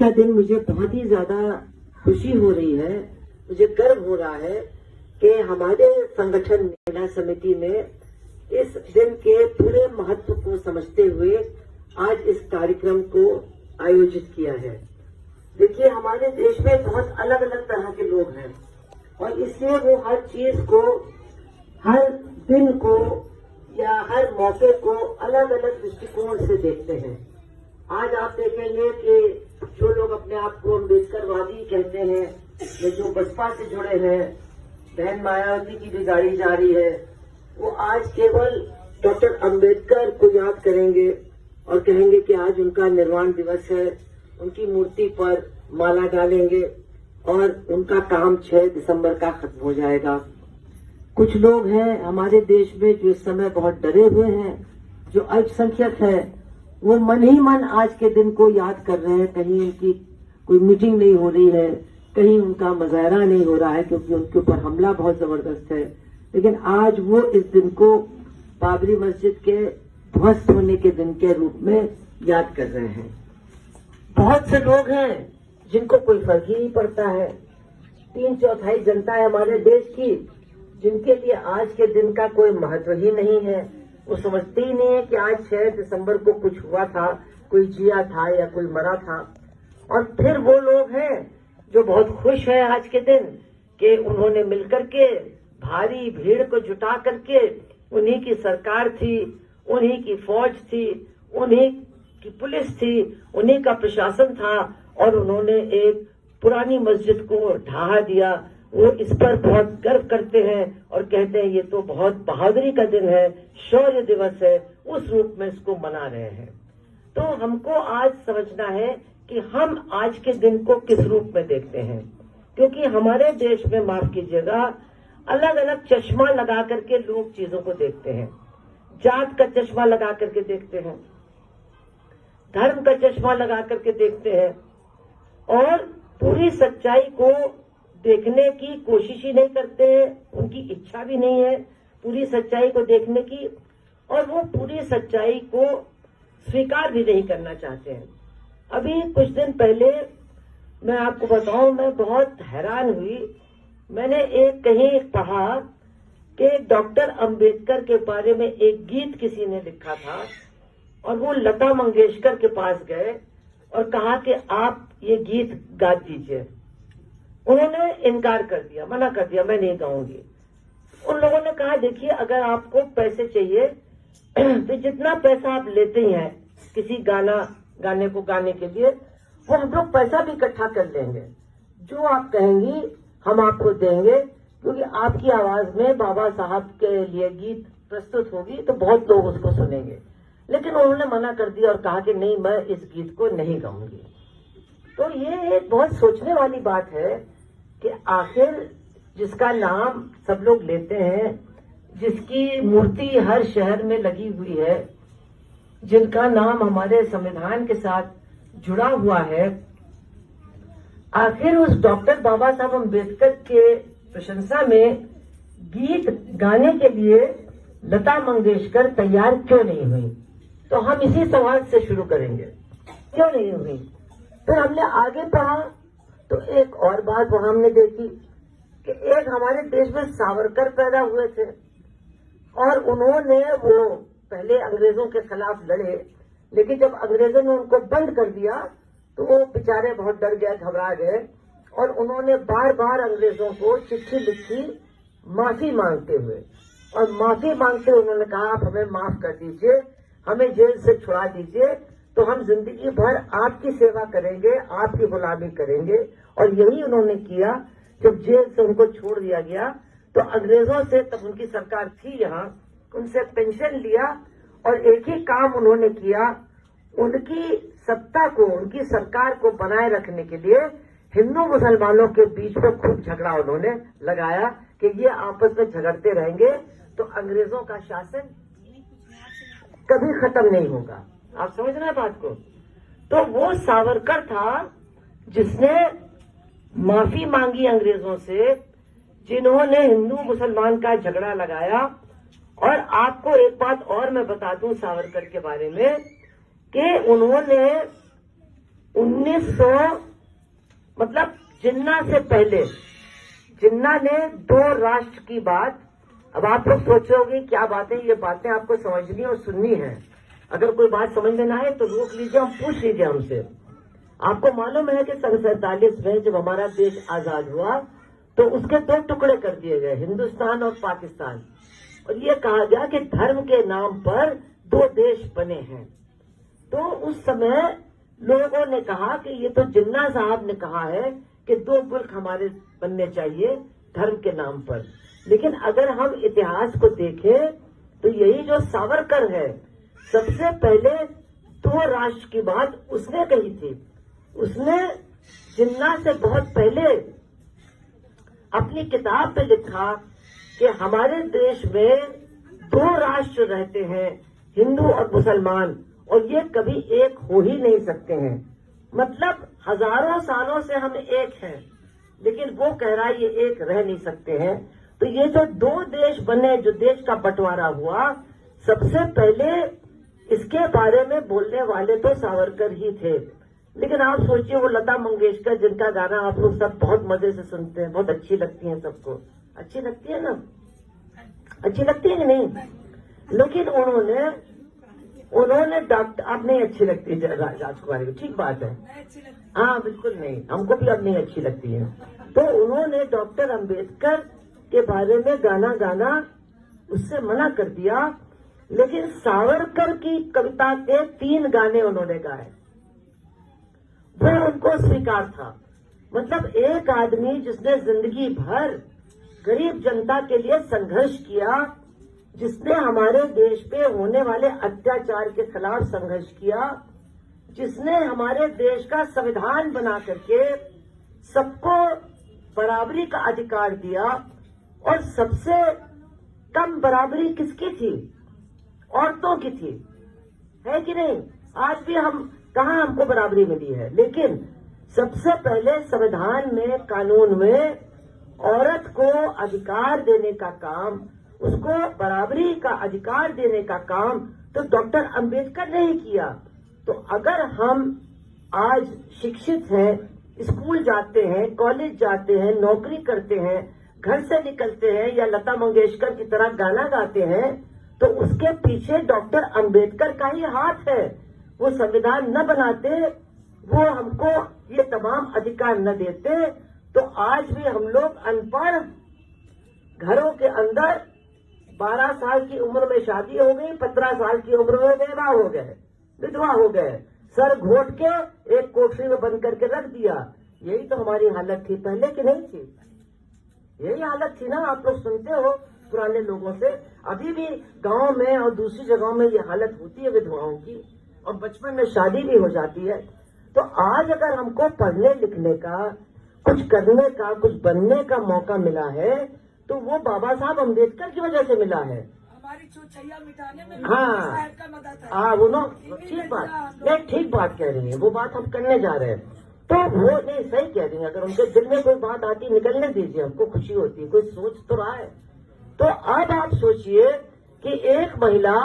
का दिन मुझे बहुत ही ज्यादा खुशी हो रही है, मुझे गर्व हो रहा है कि हमारे संगठन महिला समिति ने इस दिन के पूरे महत्व को समझते हुए आज इस कार्यक्रम को आयोजित किया है। देखिए, हमारे देश में बहुत अलग अलग तरह के लोग हैं और इसलिए वो हर चीज को, हर दिन को या हर मौके को अलग अलग दृष्टिकोण से देखते हैं। आज आप देखेंगे कि जो लोग अपने आप को अम्बेडकरवादी कहते हैं या जो बसपा से जुड़े हैं, बहन मायावती की भी गाड़ी जा रही है, वो आज केवल डॉक्टर अम्बेडकर को याद करेंगे और कहेंगे कि आज उनका निर्वाण दिवस है, उनकी मूर्ति पर माला डालेंगे और उनका काम 6 दिसंबर का खत्म हो जाएगा। कुछ लोग हैं हमारे देश में जो इस समय बहुत डरे हुए हैं, जो अल्पसंख्यक है, वो मन ही मन आज के दिन को याद कर रहे हैं। कहीं उनकी कोई मीटिंग नहीं हो रही है, कहीं उनका मुजाहरा नहीं हो रहा है क्योंकि उनके ऊपर हमला बहुत जबरदस्त है, लेकिन आज वो इस दिन को बाबरी मस्जिद के ध्वस्त होने के दिन के रूप में याद कर रहे हैं। बहुत से लोग हैं जिनको कोई फर्क ही नहीं पड़ता है। 3/4 जनता है हमारे देश की जिनके लिए आज के दिन का कोई महत्व ही नहीं है। वो समझते ही नहीं है कि आज 6 दिसंबर को कुछ हुआ था, कोई जिया था या कोई मरा था। और फिर वो लोग हैं जो बहुत खुश हैं आज के दिन कि उन्होंने मिलकर के भारी भीड़ को जुटा करके, उन्हीं की सरकार थी, उन्हीं की फौज थी, उन्हीं की पुलिस थी, उन्हीं का प्रशासन था और उन्होंने एक पुरानी मस्जिद को ढहा दिया। वो इस पर बहुत गर्व करते हैं और कहते हैं ये तो बहुत बहादुरी का दिन है, शौर्य दिवस है, उस रूप में इसको मना रहे हैं। तो हमको आज समझना है कि हम आज के दिन को किस रूप में देखते हैं, क्योंकि हमारे देश में, माफ कीजिएगा, अलग अलग चश्मा लगा करके लोग चीजों को देखते हैं। जात का चश्मा लगा करके देखते हैं, धर्म का चश्मा लगा करके देखते हैं और पूरी सच्चाई को देखने की कोशिश ही नहीं करते हैं। उनकी इच्छा भी नहीं है पूरी सच्चाई को देखने की और वो पूरी सच्चाई को स्वीकार भी नहीं करना चाहते हैं। अभी कुछ दिन पहले मैं आपको बताऊं, मैं बहुत हैरान हुई। मैंने कहीं पढ़ा कि डॉक्टर अंबेडकर के बारे में एक गीत किसी ने लिखा था और वो लता मंगेशकर के पास गए और कहा कि आप ये गीत गा दीजिए। उन्होंने इनकार कर दिया, मना कर दिया, मैं नहीं गाऊंगी। उन लोगों ने कहा देखिए, अगर आपको पैसे चाहिए तो जितना पैसा आप लेते हैं किसी गाने को गाने के लिए, वो हम लोग पैसा भी इकट्ठा कर लेंगे। जो आप कहेंगी हम आपको देंगे, क्योंकि आपकी आवाज में बाबा साहब के लिए गीत प्रस्तुत होगी तो बहुत लोग उसको सुनेंगे। लेकिन उन्होंने मना कर दिया और कहा कि नहीं, मैं इस गीत को नहीं गाऊंगी। तो ये एक बहुत सोचने वाली बात है कि आखिर जिसका नाम सब लोग लेते हैं, जिसकी मूर्ति हर शहर में लगी हुई है, जिनका नाम हमारे संविधान के साथ जुड़ा हुआ है, आखिर उस डॉक्टर बाबा साहब अम्बेडकर के प्रशंसा में गीत गाने के लिए लता मंगेशकर तैयार क्यों नहीं हुई? तो हम इसी सवाल से शुरू करेंगे, क्यों नहीं हुई? फिर हमने आगे पढ़ा तो एक और बात वहां हमने देखी कि एक हमारे देश में सावरकर पैदा हुए थे और उन्होंने वो पहले अंग्रेजों के खिलाफ लड़े, लेकिन जब अंग्रेजों ने उनको बंद कर दिया तो वो बेचारे बहुत डर गए, घबरा गए और उन्होंने बार बार अंग्रेजों को चिट्ठी लिखी माफी मांगते हुए, और माफी मांगते हुए उन्होंने कहा आप हमें माफ कर दीजिए, हमें जेल से छुड़ा दीजिए, तो हम जिंदगी भर आपकी सेवा करेंगे, आपकी गुलामी करेंगे। और यही उन्होंने किया। जब जेल से उनको छोड़ दिया गया तो अंग्रेजों से, तब उनकी सरकार थी यहाँ, उनसे पेंशन लिया और एक ही काम उन्होंने किया, उनकी सत्ता को, उनकी सरकार को बनाए रखने के लिए हिंदू मुसलमानों के बीच में खूब झगड़ा उन्होंने लगाया कि ये आपस में झगड़ते रहेंगे तो अंग्रेजों का शासन कभी खत्म नहीं होगा। आप समझ रहे हैं बात को? तो वो सावरकर था जिसने माफी मांगी अंग्रेजों से, जिन्होंने हिंदू मुसलमान का झगड़ा लगाया। और आपको एक बात और मैं बता दूं सावरकर के बारे में कि उन्होंने 1900 मतलब जिन्ना से पहले, जिन्ना ने 2 राष्ट्र की बात, अब आप लोग सोचोगे क्या बातें, ये बातें आपको समझनी और सुननी है। अगर कोई बात समझ में ना आए तो रोक लीजिए, हम पूछ लीजिए हमसे। आपको मालूम है कि सन 47 में जब हमारा देश आजाद हुआ तो उसके 2 टुकड़े कर दिए गए, हिंदुस्तान और पाकिस्तान, और ये कहा गया कि धर्म के नाम पर 2 देश बने हैं। तो उस समय लोगों ने कहा कि ये तो जिन्ना साहब ने कहा है कि 2 मुल्क हमारे बनने चाहिए धर्म के नाम पर। लेकिन अगर हम इतिहास को देखें तो यही जो सावरकर है, सबसे पहले 2 राष्ट्र की बात उसने कही थी। उसने जिन्ना से बहुत पहले अपनी किताब में लिखा कि हमारे देश में 2 राष्ट्र रहते हैं, हिंदू और मुसलमान, और ये कभी एक हो ही नहीं सकते हैं। मतलब हजारों सालों से हम एक हैं, लेकिन वो कह रहा है ये एक रह नहीं सकते हैं। तो ये जो 2 देश बने, जो देश का बंटवारा हुआ, सबसे पहले इसके बारे में बोलने वाले तो सावरकर ही थे। लेकिन आप सोचिए वो लता मंगेशकर, जिनका गाना आप लोग सब बहुत मजे से सुनते हैं, बहुत अच्छी लगती है सबको, अच्छी लगती है ना, अच्छी लगती है कि नहीं? लेकिन उन्होंने डॉक्टर, अब नहीं अच्छी लगती राजकुमारी को, ठीक बात है, हाँ बिल्कुल नहीं, हमको भी अब नहीं अच्छी लगती है। तो उन्होंने डॉक्टर अंबेडकर के बारे में गाना गाना उससे मना कर दिया। लेकिन सावरकर की कविता के 3 गाने उन्होंने गाए, वो उनको स्वीकार था। मतलब एक आदमी जिसने जिंदगी भर गरीब जनता के लिए संघर्ष किया, जिसने हमारे देश पे होने वाले अत्याचार के खिलाफ संघर्ष किया, जिसने हमारे देश का संविधान बना करके सबको बराबरी का अधिकार दिया, और सबसे कम बराबरी किसकी थी? औरतों की थी, है कि नहीं? आज भी हम कहाँ हमको बराबरी मिली है, लेकिन सबसे पहले संविधान में, कानून में औरत को अधिकार देने का काम, उसको बराबरी का अधिकार देने का काम तो डॉक्टर अंबेडकर ने ही किया। तो अगर हम आज शिक्षित हैं, स्कूल जाते हैं, कॉलेज जाते हैं, नौकरी करते हैं, घर से निकलते हैं, या लता मंगेशकर की तरह गाना गाते हैं, तो उसके पीछे डॉक्टर अंबेडकर का ही हाथ है। वो संविधान न बनाते, वो हमको ये तमाम अधिकार न देते, तो आज भी हम लोग अनपढ़, घरों के अंदर 12 साल की उम्र में शादी हो गई, 15 साल की उम्र में विधवा हो गए, सर घोट के एक कोठरी में बंद करके रख दिया। यही तो हमारी हालत थी पहले, की नहीं थी? यही हालत थी ना, आप लोग सुनते हो पुराने लोगों से, अभी भी गांव में और दूसरी जगहों में ये हालत होती है विधवाओं की, और बचपन में शादी भी हो जाती है। तो आज अगर हमको पढ़ने लिखने का, कुछ करने का, कुछ बनने का मौका मिला है, तो वो बाबा साहब अम्बेडकर की वजह से मिला है। हमारी चूचैया मिटाने में हाँ का मदद है। हाँ, वो ठीक बात, नहीं ठीक बात कह रही है, वो बात हम करने जा रहे हैं। तो वो नहीं, सही कह रही है, अगर उनके दिल में कोई बात आती निकलने दीजिए, हमको खुशी होती है, कोई सोच तो रहा है। तो अब आप सोचिए कि एक महिला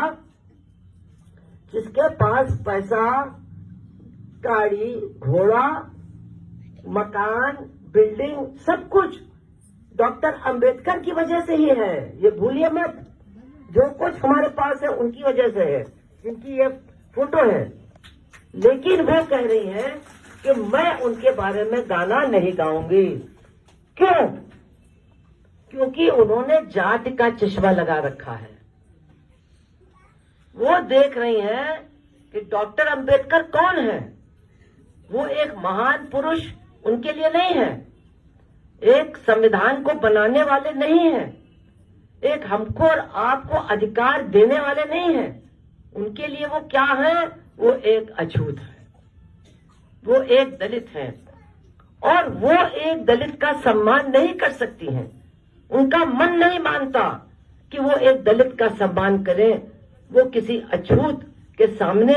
जिसके पास पैसा, गाड़ी, घोड़ा, मकान, बिल्डिंग, सब कुछ डॉक्टर अंबेडकर की वजह से ही है, ये भूलिए मत। जो कुछ हमारे पास है उनकी वजह से है, जिनकी ये फोटो है। लेकिन वो कह रही है कि मैं उनके बारे में गाना नहीं गाऊंगी। क्यों? क्योंकि उन्होंने जाति का चश्मा लगा रखा है। वो देख रही हैं कि डॉक्टर अंबेडकर कौन है। वो एक महान पुरुष उनके लिए नहीं है, एक संविधान को बनाने वाले नहीं है, एक हमको और आपको अधिकार देने वाले नहीं है। उनके लिए वो क्या है? वो एक अछूत है, वो एक दलित है, और वो एक दलित का सम्मान नहीं कर सकती हैं। उनका मन नहीं मानता कि वो एक दलित का सम्मान करें, वो किसी अछूत के सामने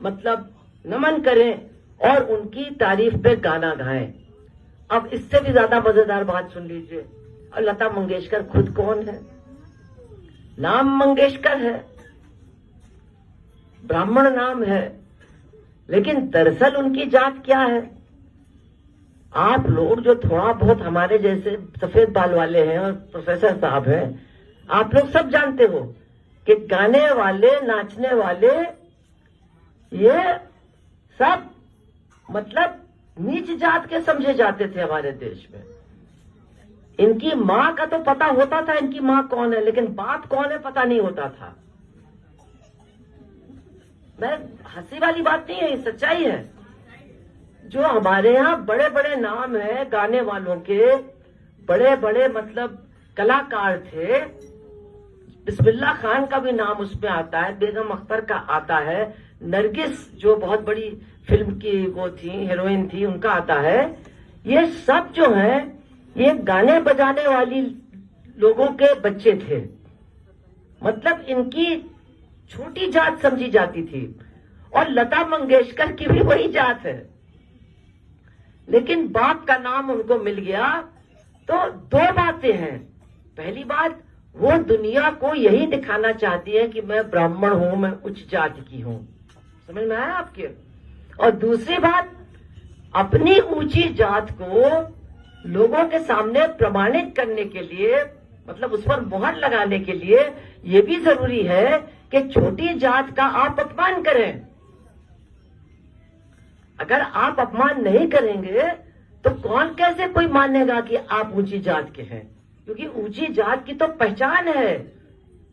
मतलब नमन करें और उनकी तारीफ पे गाना गाएं। अब इससे भी ज्यादा मजेदार बात सुन लीजिए, और लता मंगेशकर खुद कौन है? नाम मंगेशकर है, ब्राह्मण नाम है, लेकिन दरअसल उनकी जात क्या है? आप लोग जो थोड़ा बहुत हमारे जैसे सफेद बाल वाले हैं और प्रोफेसर साहब हैं, आप लोग सब जानते हो कि गाने वाले, नाचने वाले, ये सब मतलब नीच जात के समझे जाते थे हमारे देश में। इनकी माँ का तो पता होता था इनकी माँ कौन है, लेकिन बाप कौन है पता नहीं होता था। मैं हंसी वाली बात नहीं है, ये सच्चाई है। जो हमारे यहाँ बड़े बड़े नाम है गाने वालों के, बड़े बड़े मतलब कलाकार थे, बिस्मिल्ला खान का भी नाम उसमें आता है, बेगम अख्तर का आता है, नरगिस जो बहुत बड़ी फिल्म की वो थी, हीरोइन थी, उनका आता है। ये सब जो है ये गाने बजाने वाली लोगों के बच्चे थे। मतलब इनकी छोटी जात समझी जाती थी, और लता मंगेशकर की भी वही जात है। लेकिन बाप का नाम उनको मिल गया तो दो बातें हैं। पहली बात, वो दुनिया को यही दिखाना चाहती है कि मैं ब्राह्मण हूं, मैं उच्च जाति की हूं। समझ में आया आपके? और दूसरी बात, अपनी ऊंची जात को लोगों के सामने प्रमाणित करने के लिए, मतलब उस पर मुहर लगाने के लिए, ये भी जरूरी है कि छोटी जात का आप अपमान करें। अगर आप अपमान नहीं करेंगे तो कौन कैसे कोई मानेगा कि आप ऊंची जात के हैं? क्योंकि ऊंची जात की तो पहचान है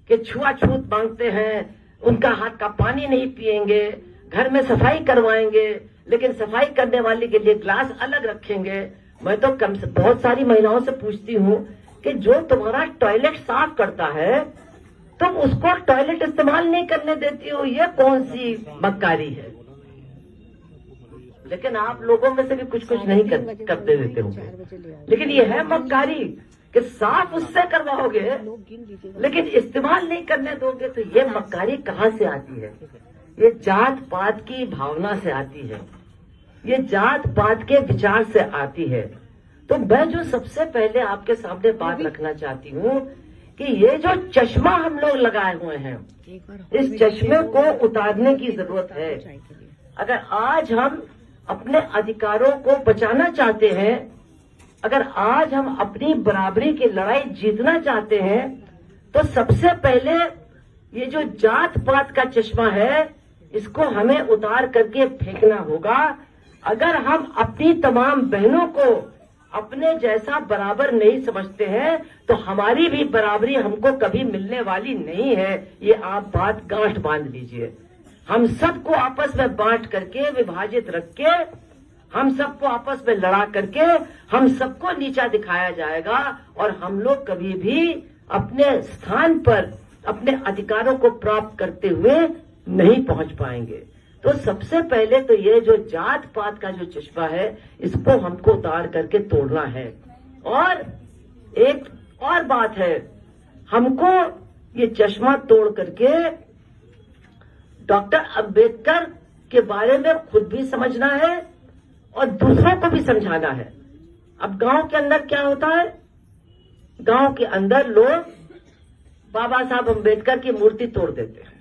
कि छुआछूत मांगते हैं, उनका हाथ का पानी नहीं पिएंगे, घर में सफाई करवाएंगे, लेकिन सफाई करने वाले के लिए ग्लास अलग रखेंगे। मैं तो बहुत सारी महिलाओं से पूछती हूँ कि जो तुम्हारा टॉयलेट साफ करता है तुम उसको टॉयलेट इस्तेमाल नहीं करने देती हो, ये कौन सी मक्कारी है? लेकिन आप लोगों में से भी कुछ कुछ नहीं करते देते होंगे, लेकिन ये है मक्कारी कि साफ उससे करवाओगे लेकिन इस्तेमाल नहीं करने दोगे। तो ये मक्कारी कहाँ से आती है? ये जात पात की भावना से आती है, ये जात पात के विचार से आती है। तो मैं जो सबसे पहले आपके सामने बात रखना चाहती हूँ कि ये जो चश्मा हम लोग लगाए हुए हैं, इस चश्मे को उतारने की जरूरत है। अगर आज हम अपने अधिकारों को बचाना चाहते हैं, अगर आज हम अपनी बराबरी की लड़ाई जीतना चाहते हैं, तो सबसे पहले ये जो जात पात का चश्मा है इसको हमें उतार करके फेंकना होगा। अगर हम अपनी तमाम बहनों को अपने जैसा बराबर नहीं समझते हैं तो हमारी भी बराबरी हमको कभी मिलने वाली नहीं है। ये आप बात गांठ बांध लीजिए। हम सबको आपस में बांट करके, विभाजित रख के, हम सबको आपस में लड़ा करके हम सबको नीचा दिखाया जाएगा और हम लोग कभी भी अपने स्थान पर अपने अधिकारों को प्राप्त करते हुए नहीं पहुंच पाएंगे। तो सबसे पहले तो ये जो जात पात का जो चश्मा है इसको हमको उतार करके तोड़ना है। और एक और बात है, हमको ये चश्मा तोड़ करके डॉक्टर अंबेडकर के बारे में खुद भी समझना है और दूसरों को भी समझाना है। अब गांव के अंदर क्या होता है, गांव के अंदर लोग बाबा साहब अंबेडकर की मूर्ति तोड़ देते हैं।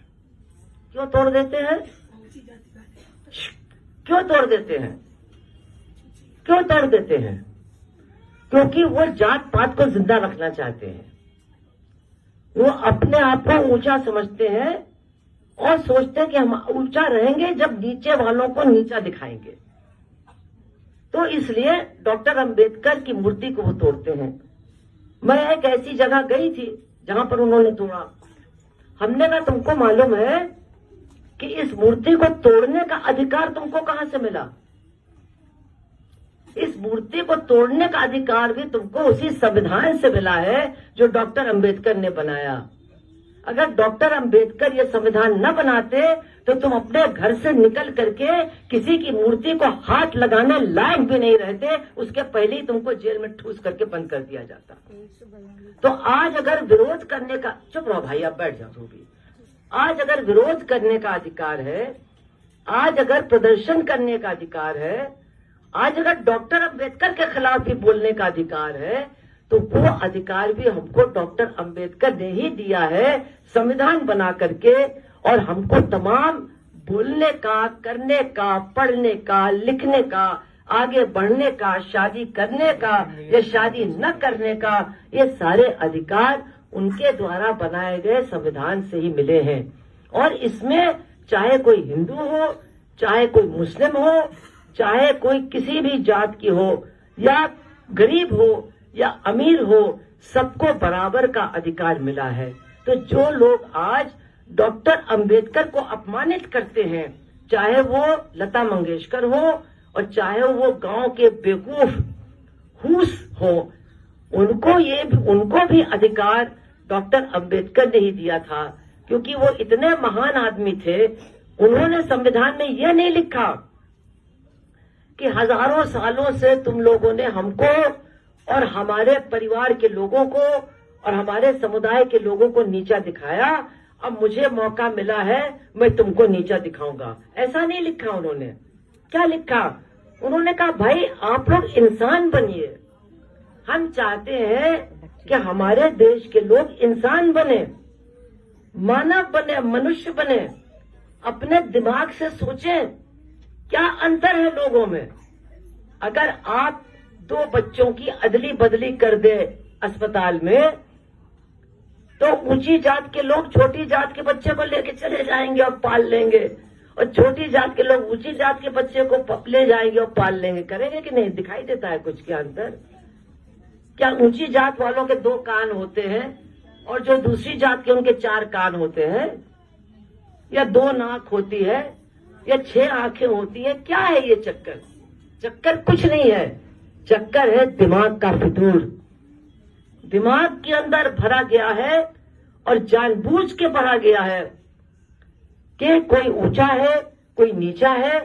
क्यों तोड़ देते हैं? क्यों तोड़ देते हैं? क्यों तोड़ देते हैं? क्योंकि वो जात पात को जिंदा रखना चाहते हैं। वो अपने आप को ऊंचा समझते हैं और सोचते हैं कि हम ऊंचा रहेंगे जब नीचे वालों को नीचा दिखाएंगे। तो इसलिए डॉक्टर अंबेडकर की मूर्ति को वो तोड़ते हैं। मैं एक ऐसी जगह गई थी जहां पर उन्होंने तोड़ा। हमने कहा तुमको मालूम है कि इस मूर्ति को तोड़ने का अधिकार तुमको कहां से मिला? इस मूर्ति को तोड़ने का अधिकार भी तुमको उसी संविधान से मिला है जो डॉक्टर अंबेडकर ने बनाया। अगर डॉक्टर अंबेडकर ये संविधान न बनाते तो तुम अपने घर से निकल करके किसी की मूर्ति को हाथ लगाने लायक भी नहीं रहते, उसके पहले ही तुमको जेल में ठूस करके बंद कर दिया जाता। तो आज अगर विरोध करने का, चुप रहो भाई, आप बैठ जाओ भी। आज अगर विरोध करने का अधिकार है, आज अगर प्रदर्शन करने का अधिकार है, आज अगर डॉक्टर अंबेडकर के खिलाफ भी बोलने का अधिकार है, तो वो अधिकार भी हमको डॉक्टर अंबेडकर ने ही दिया है संविधान बना करके। और हमको तमाम बोलने का, करने का, पढ़ने का, लिखने का, आगे बढ़ने का, शादी करने का या शादी न करने का, ये सारे अधिकार उनके द्वारा बनाए गए संविधान से ही मिले हैं। और इसमें चाहे कोई हिंदू हो, चाहे कोई मुस्लिम हो, चाहे कोई किसी भी जात की हो, या गरीब हो या अमीर हो, सबको बराबर का अधिकार मिला है। तो जो लोग आज डॉक्टर अंबेडकर को अपमानित करते हैं, चाहे वो लता मंगेशकर हो और चाहे वो गांव के बेवकूफ हुस हो, उनको भी अधिकार डॉक्टर अंबेडकर ने ही दिया था, क्योंकि वो इतने महान आदमी थे। उन्होंने संविधान में यह नहीं लिखा कि हजारों सालों से तुम लोगों ने हमको और हमारे परिवार के लोगों को और हमारे समुदाय के लोगों को नीचा दिखाया, अब मुझे मौका मिला है, मैं तुमको नीचा दिखाऊंगा। ऐसा नहीं लिखा उन्होंने। क्या लिखा? उन्होंने कहा भाई आप लोग इंसान बनिए। हम चाहते हैं कि हमारे देश के लोग इंसान बने, मानव बने, मनुष्य बने, अपने दिमाग से सोचें क्या अंतर है लोगों में। अगर आप 2 बच्चों की अदली बदली कर दे अस्पताल में, तो ऊंची जात के लोग छोटी जात के बच्चे को लेके चले जाएंगे और पाल लेंगे, और छोटी जात के लोग ऊंची जात के बच्चे को ले जाएंगे और पाल लेंगे। करेंगे कि नहीं? दिखाई देता है कुछ क्या अंतर? क्या ऊंची जात वालों के 2 कान होते हैं और जो दूसरी जात के उनके 4 कान होते हैं, या 2 नाक होती है, या 6 आंखें होती है? क्या है ये चक्कर? चक्कर कुछ नहीं है, चक्कर है दिमाग का फितूर। दिमाग के अंदर भरा गया है और जानबूझ के भरा गया है कि कोई ऊंचा है, कोई नीचा है,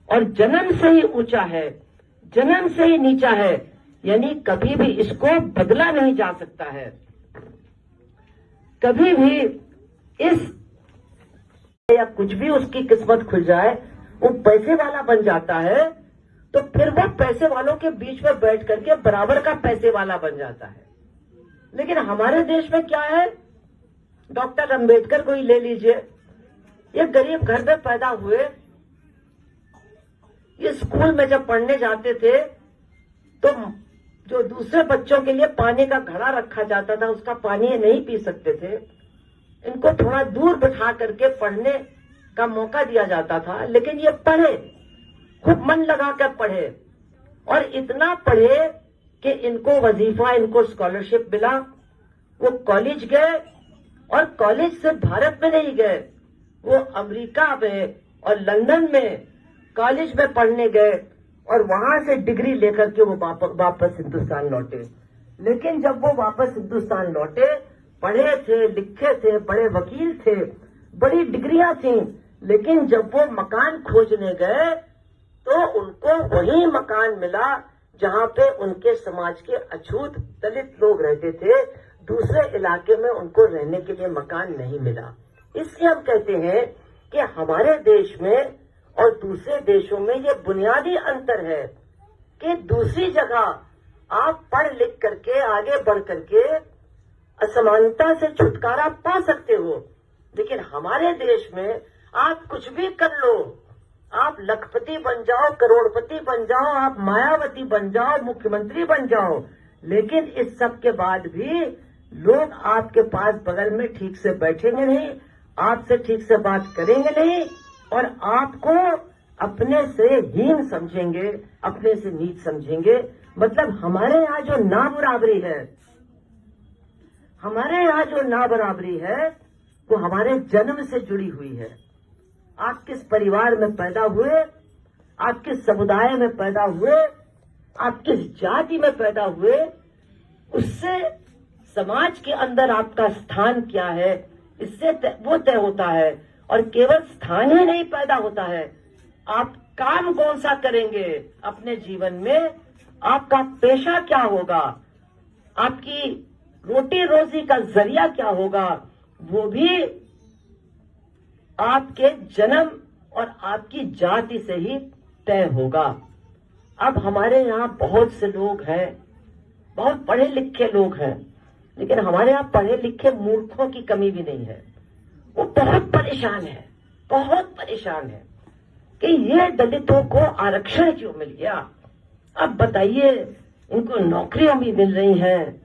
और जन्म से ही ऊंचा है, जन्म से ही नीचा है, यानी कभी भी इसको बदला नहीं जा सकता है। कभी भी इस या कुछ भी उसकी किस्मत खुल जाए, वो पैसे वाला बन जाता है, तो फिर वो पैसे वालों के बीच में बैठ करके बराबर का पैसे वाला बन जाता है। लेकिन हमारे देश में क्या है? डॉक्टर अंबेडकर को ही ले लीजिए। ये गरीब घर में पैदा हुए, ये स्कूल में जब पढ़ने जाते थे तो जो दूसरे बच्चों के लिए पानी का घड़ा रखा जाता था, उसका पानी ये नहीं पी सकते थे। इनको थोड़ा दूर बिठा करके पढ़ने का मौका दिया जाता था, लेकिन ये पढ़े, खूब मन लगाकर पढ़े, और इतना पढ़े कि इनको वजीफा, इनको स्कॉलरशिप मिला। वो कॉलेज गए, और कॉलेज से भारत में नहीं गए, वो अमेरिका में और लंदन में कॉलेज में पढ़ने गए, और वहां से डिग्री लेकर के वो वापस हिंदुस्तान लौटे। लेकिन जब वो वापस हिंदुस्तान लौटे, पढ़े थे, लिखे थे, बड़े वकील थे, बड़ी डिग्रियां थी, लेकिन जब वो मकान खोजने गए तो उनको वही मकान मिला जहां पे उनके समाज के अछूत दलित लोग रहते थे। दूसरे इलाके में उनको रहने के लिए मकान नहीं मिला। इसलिए हम कहते हैं कि हमारे देश में और दूसरे देशों में ये बुनियादी अंतर है कि दूसरी जगह आप पढ़ लिख करके आगे बढ़ करके असमानता से छुटकारा पा सकते हो, लेकिन हमारे देश में आप कुछ भी कर लो, आप लखपति बन जाओ, करोड़पति बन जाओ, आप मायावती बन जाओ, मुख्यमंत्री बन जाओ, लेकिन इस सब के बाद भी लोग आपके पास बगल में ठीक से बैठेंगे नहीं, आपसे ठीक से बात करेंगे नहीं, और आपको अपने से हीन समझेंगे, अपने से नीच समझेंगे। मतलब हमारे यहाँ जो ना बराबरी है, हमारे यहाँ जो ना बराबरी है, वो हमारे जन्म से जुड़ी हुई है। आप किस परिवार में पैदा हुए, आप किस समुदाय में पैदा हुए, आप किस जाति में पैदा हुए, उससे समाज के अंदर आपका स्थान क्या है, इससे वो तय होता है। और केवल स्थान ही नहीं पैदा होता है, आप काम कौन सा करेंगे अपने जीवन में, आपका पेशा क्या होगा, आपकी रोटी रोजी का जरिया क्या होगा, वो भी आपके जन्म और आपकी जाति से ही तय होगा। अब हमारे यहाँ बहुत से लोग हैं, बहुत पढ़े लिखे लोग हैं, लेकिन हमारे यहाँ पढ़े लिखे मूर्खों की कमी भी नहीं है। वो बहुत परेशान है, बहुत परेशान है कि ये दलितों को आरक्षण क्यों मिल गया। अब बताइए, इनको नौकरियां भी मिल रही हैं,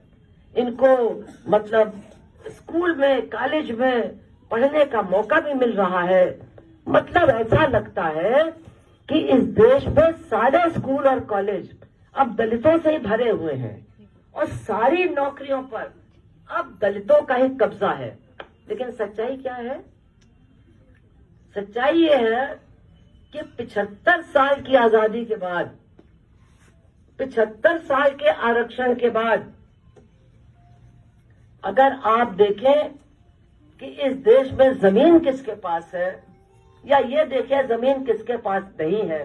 इनको मतलब स्कूल में कॉलेज में पढ़ने का मौका भी मिल रहा है। मतलब ऐसा लगता है कि इस देश में सारे स्कूल और कॉलेज अब दलितों से ही भरे हुए हैं और सारी नौकरियों पर अब दलितों का ही कब्जा है। लेकिन सच्चाई क्या है? सच्चाई ये है कि 75 साल की आजादी के बाद, 75 साल के आरक्षण के बाद अगर आप देखें कि इस देश में जमीन किसके पास है या ये देखें जमीन किसके पास नहीं है,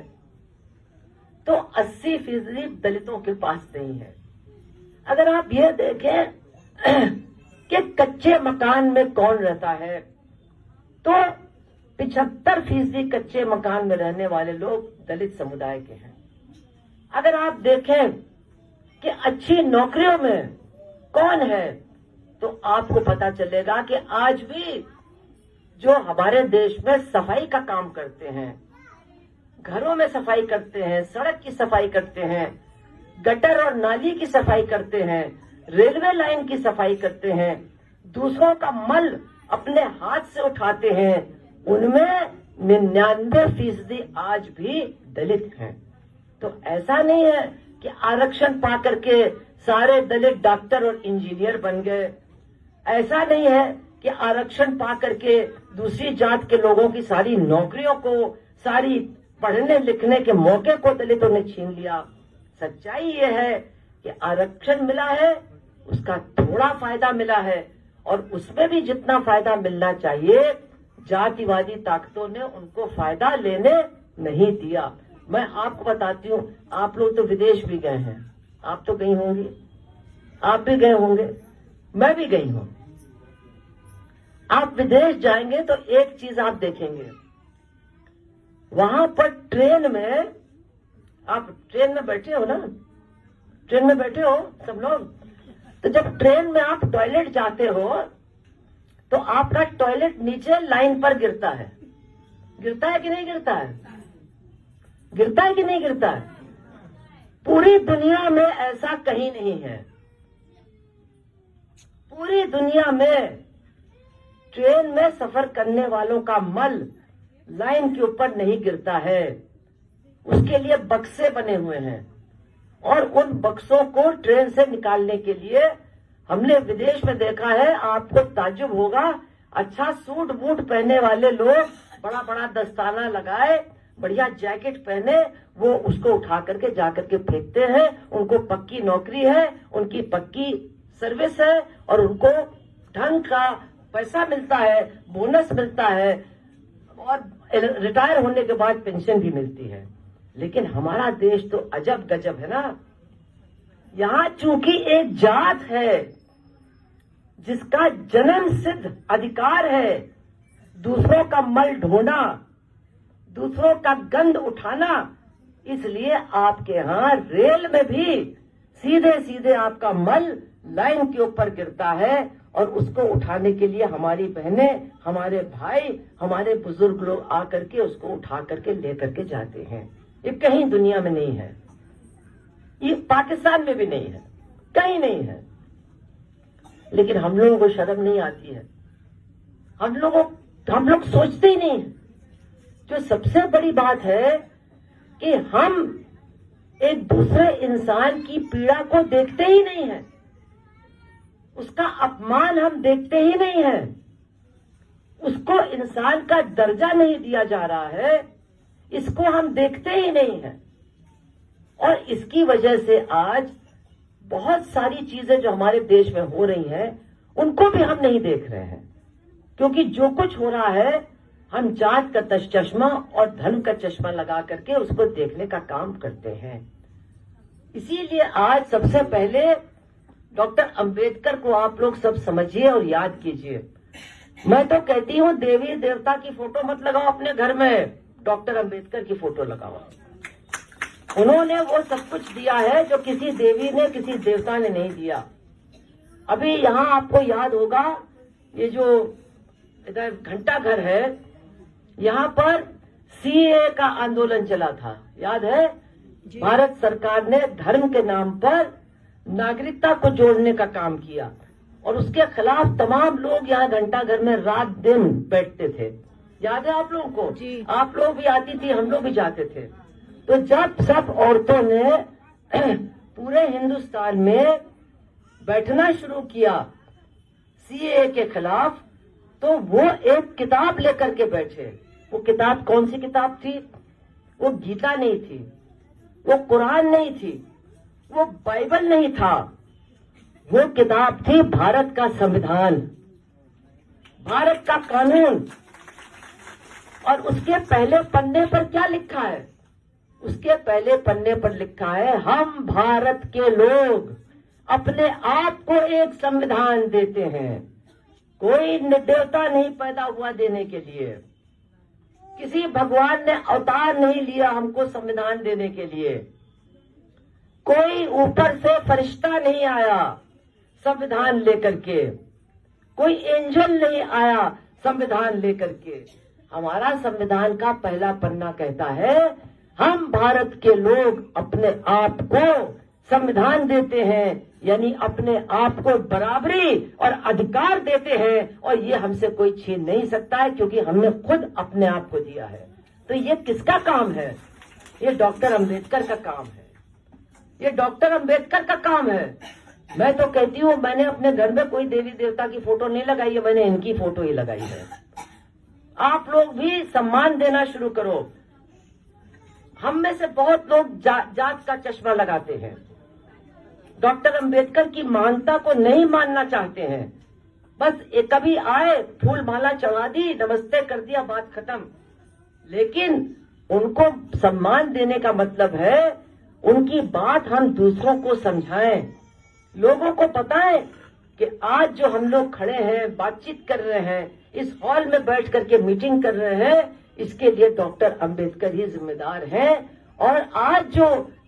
तो 80% दलितों के पास नहीं है। अगर आप ये देखें कि कच्चे मकान में कौन रहता है, तो 75% कच्चे मकान में रहने वाले लोग दलित समुदाय के हैं। अगर आप देखें कि अच्छी नौकरियों में कौन है, तो आपको पता चलेगा कि आज भी जो हमारे देश में सफाई का काम करते हैं, घरों में सफाई करते हैं, सड़क की सफाई करते हैं, गटर और नाली की सफाई करते हैं, रेलवे लाइन की सफाई करते हैं, दूसरों का मल अपने हाथ से उठाते हैं, उनमें 99% आज भी दलित हैं। तो ऐसा नहीं है कि आरक्षण पा करके सारे दलित डॉक्टर और इंजीनियर बन गए। ऐसा नहीं है कि आरक्षण पा करके दूसरी जात के लोगों की सारी नौकरियों को, सारी पढ़ने लिखने के मौके को दलितों ने छीन लिया। सच्चाई ये है कि आरक्षण मिला है, उसका थोड़ा फायदा मिला है और उसमें भी जितना फायदा मिलना चाहिए जातिवादी ताकतों ने उनको फायदा लेने नहीं दिया। मैं आपको बताती हूँ, आप लोग तो विदेश भी गए हैं, आप तो गई होंगी, आप भी गए होंगे, मैं भी गई हूं। आप विदेश जाएंगे तो एक चीज आप देखेंगे, वहां पर ट्रेन में, आप ट्रेन में बैठे हो ना, ट्रेन में बैठे हो सब लोग, तो जब ट्रेन में आप टॉयलेट जाते हो तो आपका टॉयलेट नीचे लाइन पर गिरता है। गिरता है कि नहीं गिरता है? गिरता है कि नहीं गिरता है? पूरी दुनिया में ऐसा कहीं नहीं है। पूरी दुनिया में ट्रेन में सफर करने वालों का मल लाइन के ऊपर नहीं गिरता है। उसके लिए बक्से बने हुए हैं और उन बक्सों को ट्रेन से निकालने के लिए हमने विदेश में देखा है, आपको ताज्जुब होगा, अच्छा सूट बूट पहने वाले लोग बड़ा बड़ा दस्ताना लगाए, बढ़िया जैकेट पहने, वो उसको उठा करके जाकर के फेंकते हैं। उनको पक्की नौकरी है, उनकी पक्की सर्विस है और उनको ढंग का पैसा मिलता है, बोनस मिलता है और रिटायर होने के बाद पेंशन भी मिलती है। लेकिन हमारा देश तो अजब गजब है ना। यहां चूंकि एक जात है जिसका जन्म सिद्ध अधिकार है दूसरों का मल ढोना, दूसरों का गंद उठाना, इसलिए आपके यहां रेल में भी सीधे सीधे आपका मल लाइन के ऊपर गिरता है और उसको उठाने के लिए हमारी बहनें, हमारे भाई, हमारे बुजुर्ग लोग आकर के उसको उठा करके लेकर के जाते हैं। ये कहीं दुनिया में नहीं है, ये पाकिस्तान में भी नहीं है, कहीं नहीं है। लेकिन हम लोगों को शर्म नहीं आती है, हम लोग सोचते ही नहीं। जो सबसे बड़ी बात है कि हम एक दूसरे इंसान की पीड़ा को देखते ही नहीं है, उसका अपमान हम देखते ही नहीं है, उसको इंसान का दर्जा नहीं दिया जा रहा है, इसको हम देखते ही नहीं है। और इसकी वजह से आज बहुत सारी चीजें जो हमारे देश में हो रही हैं उनको भी हम नहीं देख रहे हैं, क्योंकि जो कुछ हो रहा है हम जात का चश्मा और धर्म का चश्मा लगा करके उसको देखने का काम करते हैं। इसीलिए आज सबसे पहले डॉक्टर अंबेडकर को आप लोग सब समझिए और याद कीजिए। मैं तो कहती हूँ देवी देवता की फोटो मत लगाओ अपने घर में, डॉक्टर अंबेडकर की फोटो लगाओ। उन्होंने वो सब कुछ दिया है जो किसी देवी ने, किसी देवता ने नहीं दिया। अभी यहाँ आपको याद होगा, ये जो इधर घंटा घर है, यहाँ पर सीए का आंदोलन चला था, याद है? भारत सरकार ने धर्म के नाम पर नागरिकता को जोड़ने का काम किया और उसके खिलाफ तमाम लोग यहाँ घंटा घर में रात दिन बैठते थे। याद है आप लोगों को? जी। आप लोग भी आती थी, हम लोग भी जाते थे। तो जब सब औरतों ने पूरे हिंदुस्तान में बैठना शुरू किया सीए के खिलाफ, तो वो एक किताब लेकर के बैठे। वो किताब कौन सी किताब थी? वो गीता नहीं थी, वो कुरान नहीं थी, वो बाइबल नहीं था, वो किताब थी भारत का संविधान, भारत का कानून। और उसके पहले पन्ने पर क्या लिखा है? उसके पहले पन्ने पर लिखा है, हम भारत के लोग अपने आप को एक संविधान देते हैं। कोई देवता नहीं पैदा हुआ देने के लिए, किसी भगवान ने अवतार नहीं लिया हमको संविधान देने के लिए, कोई ऊपर से फरिश्ता नहीं आया संविधान लेकर के, कोई एंजल नहीं आया संविधान लेकर के। हमारा संविधान का पहला पन्ना कहता है, हम भारत के लोग अपने आप को संविधान देते हैं, यानी अपने आप को बराबरी और अधिकार देते हैं, और ये हमसे कोई छीन नहीं सकता है क्योंकि हमने खुद अपने आप को दिया है। तो ये किसका काम है? ये डॉक्टर अंबेडकर का काम है, ये डॉक्टर अंबेडकर का काम है। मैं तो कहती हूँ, मैंने अपने घर में कोई देवी देवता की फोटो नहीं लगाई है, मैंने इनकी फोटो ही लगाई है। आप लोग भी सम्मान देना शुरू करो। हम में से बहुत लोग जात का चश्मा लगाते हैं, डॉक्टर अंबेडकर की महानता को नहीं मानना चाहते हैं। बस एक कभी आए, फूल माला चढ़ा दी, नमस्ते कर दिया, बात खत्म। लेकिन उनको सम्मान देने का मतलब है उनकी बात हम दूसरों को समझाएं, लोगों को बताएं कि आज जो हम लोग खड़े हैं, बातचीत कर रहे हैं, इस हॉल में बैठ करके मीटिंग कर रहे हैं, इसके लिए डॉक्टर अंबेडकर ही जिम्मेदार हैं। और आज जो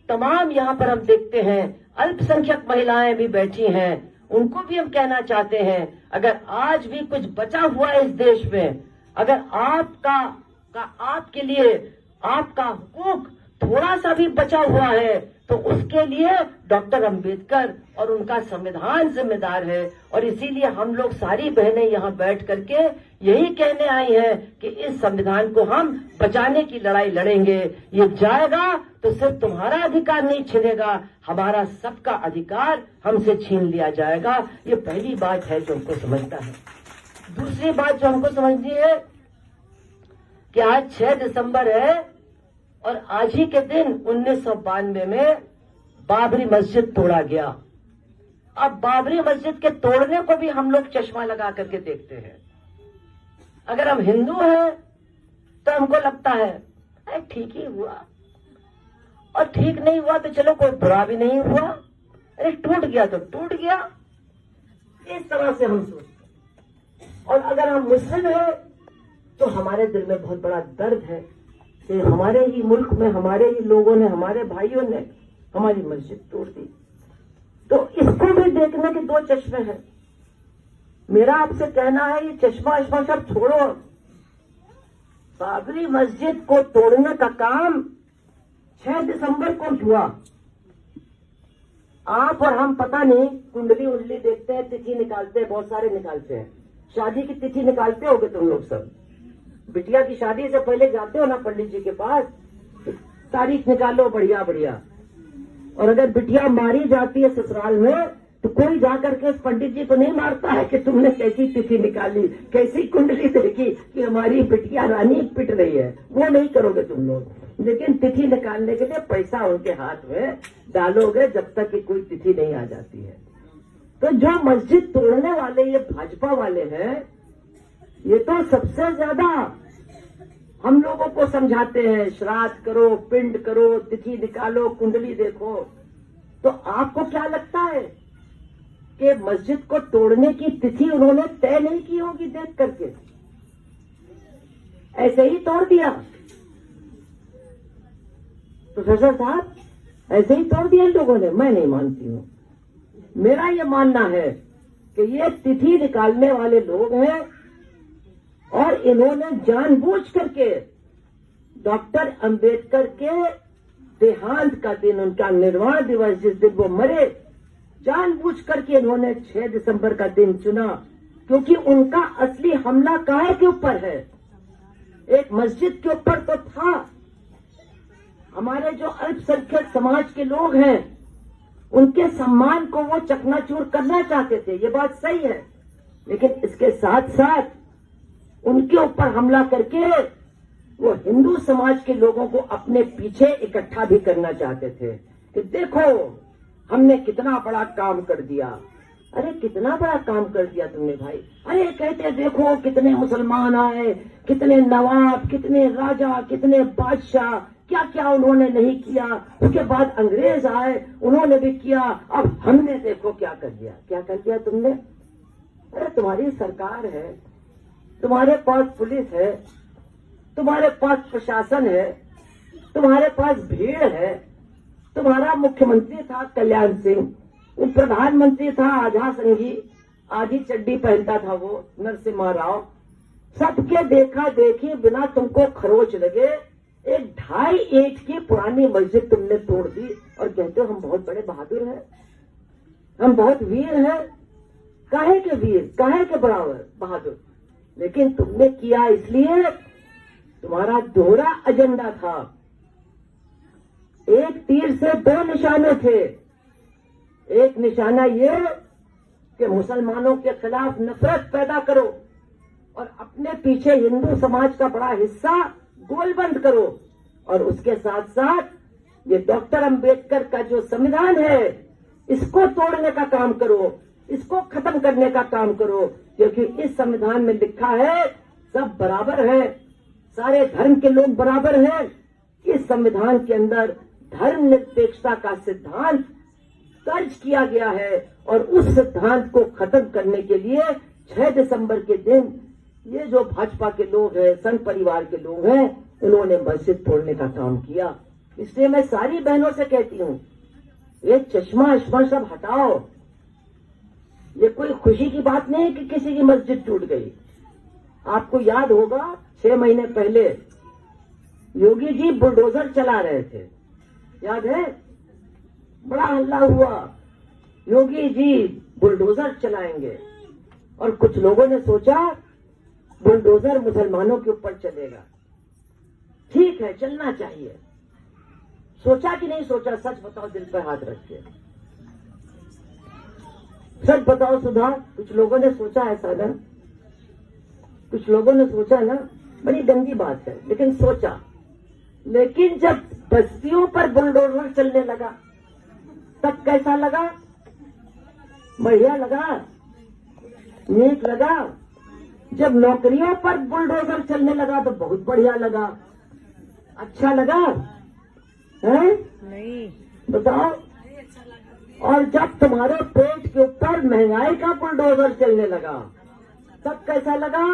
तमाम यहाँ पर हम देखते हैं अल्पसंख्यक महिलाएं भी बैठी हैं, उनको भी हम कहना चाहते हैं, अगर आज भी कुछ बचा हुआ है इस देश में, अगर आपके लिए आपका हुकूक थोड़ा सा भी बचा हुआ है, तो उसके लिए डॉक्टर अंबेडकर और उनका संविधान जिम्मेदार है। और इसीलिए हम लोग सारी बहनें यहाँ बैठ करके यही कहने आई हैं कि इस संविधान को हम बचाने की लड़ाई लड़ेंगे। ये जाएगा तो सिर्फ तुम्हारा अधिकार नहीं छिनेगा, हमारा सबका अधिकार हमसे छीन लिया जाएगा। ये पहली बात है जो हमको समझना है। दूसरी बात जो हमको समझनी है कि आज 6 दिसंबर है और आज ही के दिन 1992 में बाबरी मस्जिद तोड़ा गया। अब बाबरी मस्जिद के तोड़ने को भी हम लोग चश्मा लगा करके देखते हैं। अगर हम हिंदू हैं तो हमको लगता है ठीक ही हुआ, और ठीक नहीं हुआ तो चलो कोई बुरा भी नहीं हुआ, अरे टूट गया तो टूट गया, इस तरह से हम सोचते हैं। और अगर हम मुस्लिम हैं तो हमारे दिल में बहुत बड़ा दर्द है कि हमारे ही मुल्क में हमारे ही लोगों ने, हमारे भाइयों ने हमारी मस्जिद तोड़ दी। तो इसको भी देखने के 2 चश्मे हैं। मेरा आपसे कहना है, ये चश्मा सब छोड़ो। बाबरी मस्जिद को तोड़ने का काम 6 दिसंबर को हुआ। आप और हम पता नहीं कुंडली उंडली देखते हैं, तिथि निकालते हैं, बहुत सारे निकालते हैं। शादी की तिथि निकालते होगे तुम लोग सब। बिटिया की शादी से पहले जाते हो ना पंडित जी के पास, तारीख निकालो बढ़िया बढ़िया। और अगर बिटिया मारी जाती है ससुराल में तो कोई जाकर के उस पंडित जी को नहीं मारता है कि तुमने कैसी तिथि निकाली, कैसी कुंडली देखी कि हमारी बिटिया रानी पिट रही है। वो नहीं करोगे तुम लोग। लेकिन तिथि निकालने के लिए पैसा उनके हाथ में डालोगे जब तक कि कोई तिथि नहीं आ जाती है। तो जो मस्जिद तोड़ने वाले ये भाजपा वाले हैं, ये तो सबसे ज्यादा हम लोगों को समझाते हैं, श्राद्ध करो, पिंड करो, तिथि निकालो, कुंडली देखो। तो आपको क्या लगता है कि मस्जिद को तोड़ने की तिथि उन्होंने तय नहीं की होगी देख करके, ऐसे ही तोड़ दिया? प्रोफेसर साहब, ऐसे ही तोड़ दिया इन लोगों ने? मैं नहीं मानती हूं। मेरा ये मानना है कि ये तिथि निकालने वाले लोग हैं, और इन्होंने जानबूझ करके डॉक्टर अंबेडकर के देहांत का दिन, उनका निर्वाण दिवस, जिस दिन वो मरे, जानबूझ करके इन्होंने 6 दिसंबर का दिन चुना, क्योंकि उनका असली हमला काहे के ऊपर है? एक मस्जिद के ऊपर तो था। हमारे जो अल्पसंख्यक समाज के लोग हैं, उनके सम्मान को वो चकनाचूर करना चाहते थे, ये बात सही है। लेकिन इसके साथ साथ उनके ऊपर हमला करके वो हिंदू समाज के लोगों को अपने पीछे इकट्ठा भी करना चाहते थे कि देखो हमने कितना बड़ा काम कर दिया। अरे कितना बड़ा काम कर दिया तुमने भाई? अरे कहते देखो कितने मुसलमान आए, कितने नवाब, कितने राजा, कितने बादशाह, क्या क्या उन्होंने नहीं किया। उसके बाद अंग्रेज आए, उन्होंने भी किया। अब हमने देखो क्या कर दिया। क्या कर दिया तुमने? अरे तुम्हारी सरकार है, तुम्हारे पास पुलिस है, तुम्हारे पास प्रशासन है, तुम्हारे पास भीड़ है। तुम्हारा मुख्यमंत्री था कल्याण सिंह, प्रधानमंत्री था आधा संघी, आधी चड्डी पहनता था वो नरसिम्हा राव। सबके देखा देखी बिना तुमको खरोच लगे एक 2.5 ईंट की पुरानी मस्जिद तुमने तोड़ दी और कहते हो हम बहुत बड़े बहादुर हैं, हम बहुत वीर हैं। काहे के वीर, काहे के बराबर बहादुर? लेकिन तुमने किया इसलिए तुम्हारा दोहरा एजेंडा था। एक तीर से 2 निशाने थे। एक निशाना ये कि मुसलमानों के खिलाफ नफरत पैदा करो और अपने पीछे हिंदू समाज का बड़ा हिस्सा गोलबंद करो, और उसके साथ साथ ये डॉक्टर अंबेडकर का जो संविधान है इसको तोड़ने का काम करो, इसको खत्म करने का काम करो। क्योंकि इस संविधान में लिखा है सब बराबर है, सारे धर्म के लोग बराबर हैं। इस संविधान के अंदर धर्मनिरपेक्षता का सिद्धांत दर्ज किया गया है, और उस सिद्धांत को खत्म करने के लिए 6 दिसंबर के दिन ये जो भाजपा के लोग हैं, संघ परिवार के लोग हैं, उन्होंने मस्जिद तोड़ने का काम किया। इसलिए मैं सारी बहनों से कहती हूँ, ये चश्मा अश्मा सब हटाओ। ये कोई खुशी की बात नहीं है कि किसी की मस्जिद टूट गई। आपको याद होगा 6 महीने पहले योगी जी बुलडोजर चला रहे थे, याद है? बड़ा हल्ला हुआ, योगी जी बुलडोजर चलाएंगे। और कुछ लोगों ने सोचा बुलडोजर मुसलमानों के ऊपर चलेगा। ठीक है, चलना चाहिए। सोचा कि नहीं सोचा? सच बताओ, दिल पर हाथ रख के सच बताओ सुधा। कुछ लोगों ने सोचा ऐसा ना, कुछ लोगों ने सोचा ना, बड़ी गंदी बात है, लेकिन सोचा। लेकिन जब बस्तियों पर बुलडोजर चलने लगा तब कैसा लगा? बढ़िया लगा, नेक लगा। जब नौकरियों पर बुलडोजर चलने लगा तो बहुत बढ़िया लगा, अच्छा लगा है? नहीं बताओ। और जब तुम्हारे पेट के ऊपर महंगाई का बुलडोजर चलने लगा तब कैसा लगा?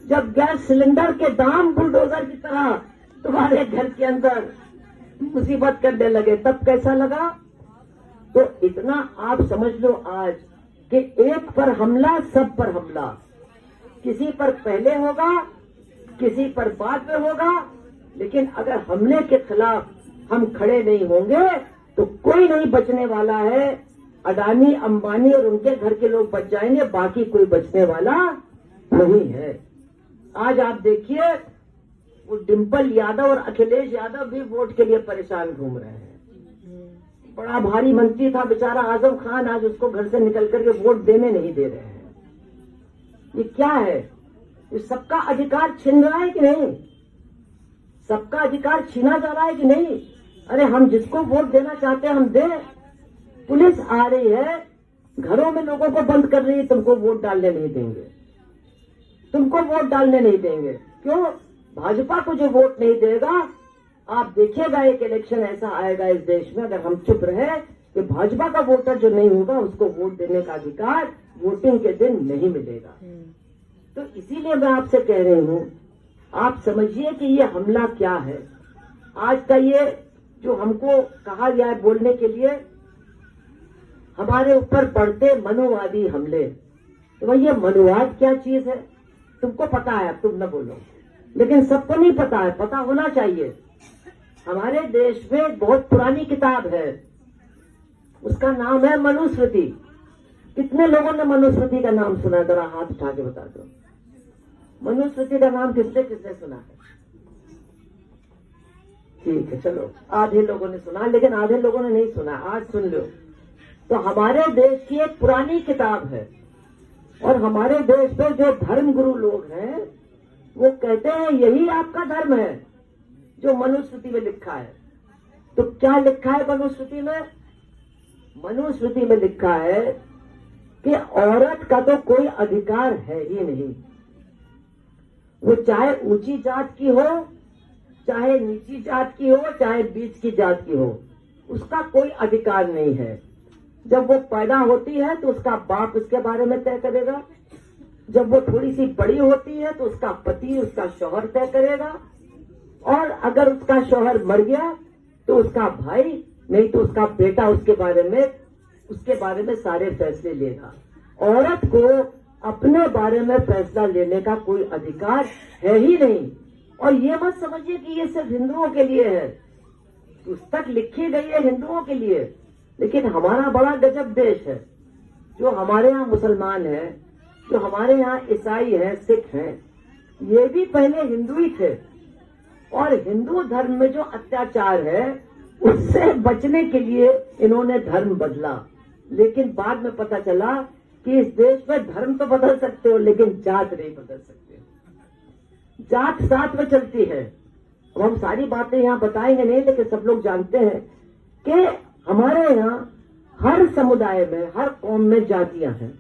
जब गैस सिलेंडर के दाम बुलडोजर की तरह तुम्हारे घर के अंदर मुसीबत करने लगे तब कैसा लगा? तो इतना आप समझ लो आज कि एक पर हमला, सब पर हमला। किसी पर पहले होगा, किसी पर बाद में होगा, लेकिन अगर हमले के खिलाफ हम खड़े नहीं होंगे तो कोई नहीं बचने वाला है। अडानी, अंबानी और उनके घर के लोग बच जाएंगे, बाकी कोई बचने वाला नहीं है। आज आप देखिए, वो डिम्पल यादव और अखिलेश यादव भी वोट के लिए परेशान घूम रहे हैं। बड़ा भारी मंत्री था बेचारा आजम खान, आज उसको घर से निकल करके वोट देने नहीं दे रहे हैं। ये क्या है? ये सबका अधिकार छीन रहा है कि नहीं? सबका अधिकार छीना जा रहा है कि नहीं? अरे हम जिसको वोट देना चाहते हैं हम दें। पुलिस आ रही है, घरों में लोगों को बंद कर रही है, तुमको वोट डालने नहीं देंगे, तुमको वोट डालने नहीं देंगे। क्यों? भाजपा को जो वोट नहीं देगा, आप देखिएगा एक इलेक्शन ऐसा आएगा इस देश में, अगर हम चुप रहे कि भाजपा का वोटर जो नहीं होगा उसको वोट देने का अधिकार वोटिंग के दिन नहीं मिलेगा। तो इसीलिए मैं आपसे कह रही हूं, आप समझिए कि ये हमला क्या है। आज का ये जो हमको कहा गया है बोलने के लिए, हमारे ऊपर पड़ते मनोवादी हमले, तो भाई ये मनुवाद क्या चीज है? तुमको पता है, अब तुम न बोलो, लेकिन सबको नहीं पता है, पता होना चाहिए। हमारे देश में एक बहुत पुरानी किताब है, उसका नाम है मनुस्मृति। कितने लोगों ने मनुस्मृति का नाम सुना? जरा हाथ उठा के बता दो। मनुस्मृति का नाम किसने किसने सुना है? ठीक है, चलो, आधे लोगों ने सुना, लेकिन आधे लोगों ने नहीं सुना। आज सुन लो। तो हमारे देश की एक पुरानी किताब है, और हमारे देश में जो धर्म गुरु लोग हैं वो कहते हैं यही आपका धर्म है जो मनुस्मृति में लिखा है। तो क्या लिखा है मनुस्मृति में? मनुस्मृति में लिखा है कि औरत का तो कोई अधिकार है ही नहीं। वो चाहे ऊंची जात की हो, चाहे नीची जात की हो, चाहे बीच की जात की हो, उसका कोई अधिकार नहीं है। जब वो पैदा होती है तो उसका बाप उसके बारे में तय करेगा। जब वो थोड़ी सी बड़ी होती है तो उसका पति, उसका शौहर तय करेगा। और अगर उसका शौहर मर गया तो उसका भाई, नहीं तो उसका बेटा उसके बारे में सारे फैसले लेगा। औरत को अपने बारे में फैसला लेने का कोई अधिकार है ही नहीं। और ये मत समझिए कि ये सिर्फ हिंदुओं के लिए है। पुस्तक लिखी गई है हिंदुओं के लिए, लेकिन हमारा बड़ा गजब देश है। जो हमारे यहाँ मुसलमान हैं, जो हमारे यहाँ ईसाई हैं, सिख हैं, ये भी पहले हिंदू ही थे। और हिंदू धर्म में जो अत्याचार है उससे बचने के लिए इन्होंने धर्म बदला। लेकिन बाद में पता चला कि इस देश में धर्म तो बदल सकते हो, लेकिन जात नहीं बदल सकते। जात साथ में चलती है। अब हम सारी बातें यहाँ बताएंगे नहीं, लेकिन सब लोग जानते हैं कि हमारे यहाँ हर समुदाय में, हर कौम में जातियां हैं,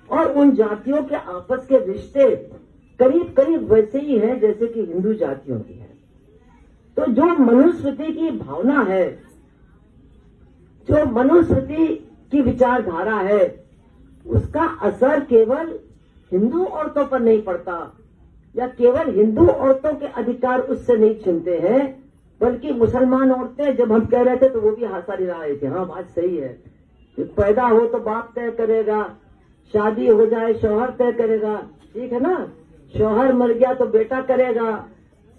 और उन जातियों के आपस के रिश्ते करीब करीब वैसे ही हैं जैसे कि हिंदू जातियों की है। तो जो मनुस्मृति की भावना है, जो मनुस्मृति की विचारधारा है, उसका असर केवल हिंदू औरतों पर नहीं पड़ता, या केवल हिंदू औरतों के अधिकार उससे नहीं छीनते हैं, बल्कि मुसलमान औरतें, जब हम कह रहे थे तो वो भी हाथ हिला रहे थे, हाँ बात सही है, पैदा हो तो बाप तय करेगा, शादी हो जाए शौहर तय करेगा, ठीक है ना, शौहर मर गया तो बेटा करेगा,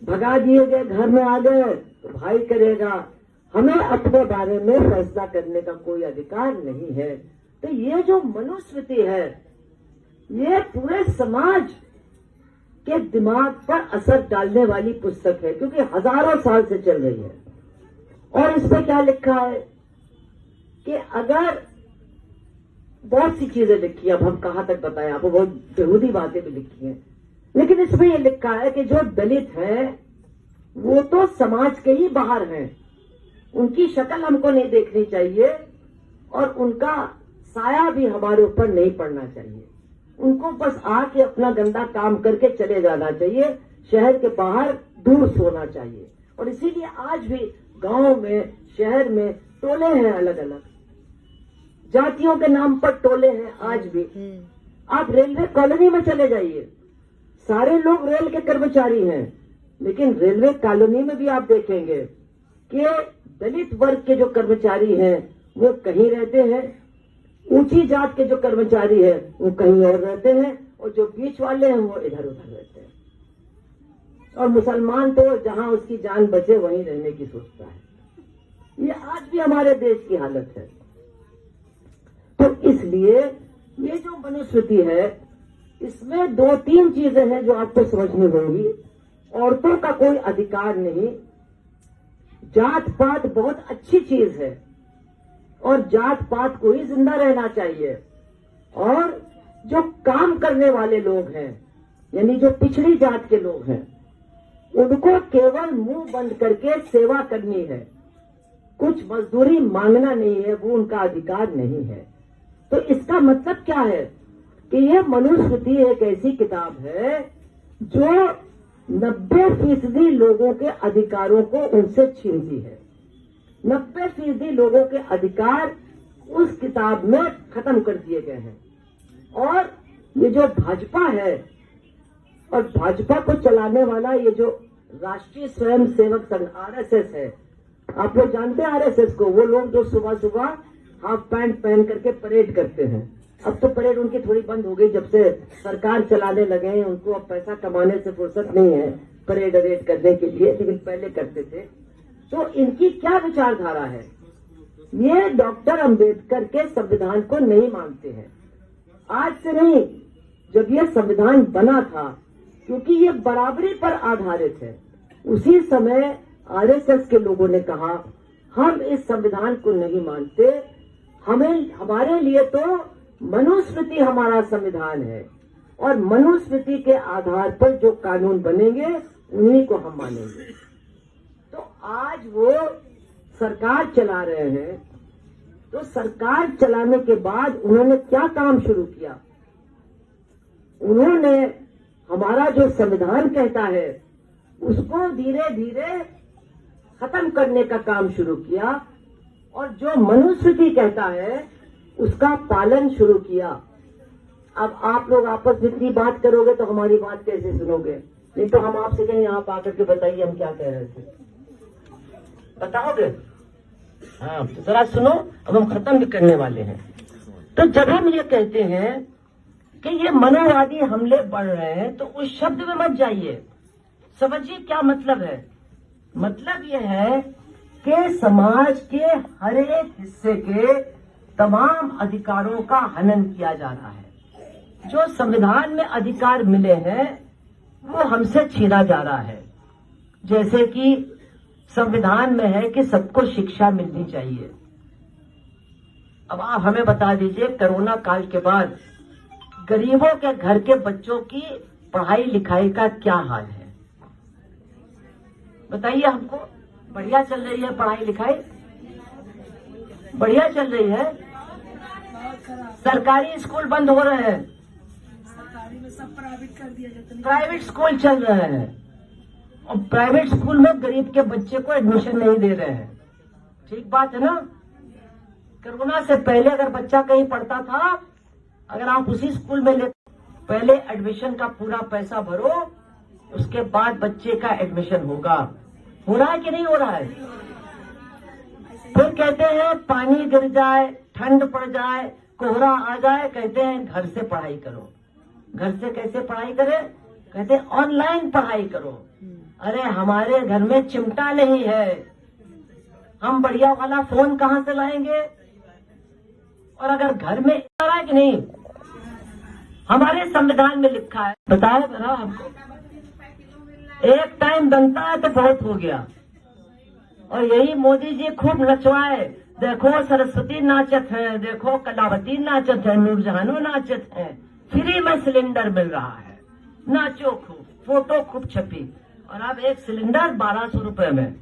भगा दिए गए घर में आ गए तो भाई करेगा। हमें अपने बारे में फैसला करने का कोई अधिकार नहीं है। तो ये जो मनुस्मृति है, ये पूरे समाज के दिमाग पर असर डालने वाली पुस्तक है, क्योंकि हजारों साल से चल रही है। और इसमें क्या लिखा है कि अगर बहुत सी चीजें लिखी है, अब हम कहां तक बताएं आपको, बहुत बेहूदी बातें भी लिखी हैं, लेकिन इसमें यह लिखा है कि जो दलित हैं वो तो समाज के ही बाहर हैं, उनकी शक्ल हमको नहीं देखनी चाहिए और उनका साया भी हमारे ऊपर नहीं पड़ना चाहिए। उनको बस आके अपना गंदा काम करके चले जाना चाहिए, शहर के बाहर दूर सोना चाहिए। और इसीलिए आज भी गांव में, शहर में टोले हैं, अलग अलग जातियों के नाम पर टोले हैं आज भी। आप रेलवे कॉलोनी में चले जाइए, सारे लोग रेल के कर्मचारी हैं, लेकिन रेलवे कॉलोनी में भी आप देखेंगे कि दलित वर्ग के जो कर्मचारी हैं वो कहीं रहते हैं, ऊंची जात के जो कर्मचारी हैं वो कहीं और रहते हैं, और जो बीच वाले हैं वो इधर उधर रहते हैं। और मुसलमान तो जहां उसकी जान बचे वहीं रहने की सोचता है। ये आज भी हमारे देश की हालत है। तो इसलिए ये जो मनुस्मृति है, इसमें दो तीन चीजें हैं जो आपको समझनी होंगी। औरतों का कोई अधिकार नहीं, जात पात बहुत अच्छी चीज है और जात पात को ही जिंदा रहना चाहिए। और जो काम करने वाले लोग हैं, यानी जो पिछड़ी जात के लोग हैं, उनको केवल मुंह बंद करके सेवा करनी है, कुछ मजदूरी मांगना नहीं है, वो उनका अधिकार नहीं है। तो इसका मतलब क्या है कि यह मनुस्मृति एक ऐसी किताब है जो 90% लोगों के अधिकारों को उनसे छीनती है। 90% लोगों के अधिकार उस किताब में खत्म कर दिए गए हैं। और ये जो भाजपा है, और भाजपा को चलाने वाला ये जो राष्ट्रीय स्वयं सेवक संघ आरएसएस है, आप लोग जानते हैं आरएसएस को, वो लोग जो सुबह सुबह हाफ पैंट पहन करके परेड करते हैं, अब तो परेड उनकी थोड़ी बंद हो गई, जब से सरकार चलाने लगे हैं। उनको अब पैसा कमाने से फुर्सत नहीं है परेड अरेड करने के लिए, लेकिन पहले करते थे। तो इनकी क्या विचारधारा है? ये डॉक्टर अंबेडकर के संविधान को नहीं मानते हैं। आज से नहीं, जब ये संविधान बना था, क्योंकि ये बराबरी पर आधारित है, उसी समय आरएसएस के लोगों ने कहा हम इस संविधान को नहीं मानते, हमारे लिए तो मनुस्मृति हमारा संविधान है और मनुस्मृति के आधार पर जो कानून बनेंगे उन्हीं को हम मानेंगे। तो आज वो सरकार चला रहे हैं, तो सरकार चलाने के बाद उन्होंने क्या काम शुरू किया? उन्होंने हमारा जो संविधान कहता है उसको धीरे धीरे खत्म करने का काम शुरू किया और जो मनुस्मृति कहता है उसका पालन शुरू किया। अब आप लोग आपस में इतनी बात करोगे तो हमारी बात कैसे सुनोगे? नहीं तो हम आपसे कहें आप आकर के बताइए हम क्या कह रहे थे, बताओगे? हाँ, तो जरा सुनो, अब हम खत्म भी करने वाले हैं। तो जब हम ये कहते हैं कि ये मनोवादी हमले बढ़ रहे हैं, तो उस शब्द में मत जाइए, समझिए क्या मतलब है। मतलब ये है कि समाज के हर एक हिस्से के तमाम अधिकारों का हनन किया जा रहा है। जो संविधान में अधिकार मिले हैं वो हमसे छीना जा रहा है। जैसे कि संविधान में है कि सबको शिक्षा मिलनी चाहिए। अब आप हमें बता दीजिए, कोरोना काल के बाद गरीबों के घर के बच्चों की पढ़ाई लिखाई का क्या हाल है? बताइए हमको। बढ़िया चल रही है पढ़ाई लिखाई? बढ़िया चल रही है? सरकारी स्कूल बंद हो रहे हैं, सरकारी में सब प्राइवेट कर दिया जाता है। प्राइवेट स्कूल चल रहे हैं और प्राइवेट स्कूल में गरीब के बच्चे को एडमिशन नहीं दे रहे हैं। ठीक बात है ना? कोरोना से पहले अगर बच्चा कहीं पढ़ता था, अगर आप उसी स्कूल में पहले एडमिशन का पूरा पैसा भरो, उसके बाद बच्चे का एडमिशन होगा। हो रहा है कि नहीं हो रहा है? फिर कहते हैं पानी गिर जाए, ठंड पड़ जाए, कोहरा आ जाए, कहते हैं घर से पढ़ाई करो। घर से कैसे पढ़ाई करें? कहते हैं ऑनलाइन पढ़ाई करो। अरे हमारे घर में चिमटा नहीं है, हम बढ़िया वाला फोन कहां से लाएंगे? और अगर घर में आ रहा है कि नहीं? हमारे संविधान में लिखा है, बताओ जरा हमको। एक टाइम बनता है तो बहुत हो गया। और यही मोदी जी खूब नचवाए, देखो सरस्वती नाचत है, देखो कलावती नाचत है, नूरजहानो नाचत है, फ्री में सिलेंडर मिल रहा है, नाचो खूब, फोटो खूब छपी। और अब एक सिलेंडर 1200 रुपए में,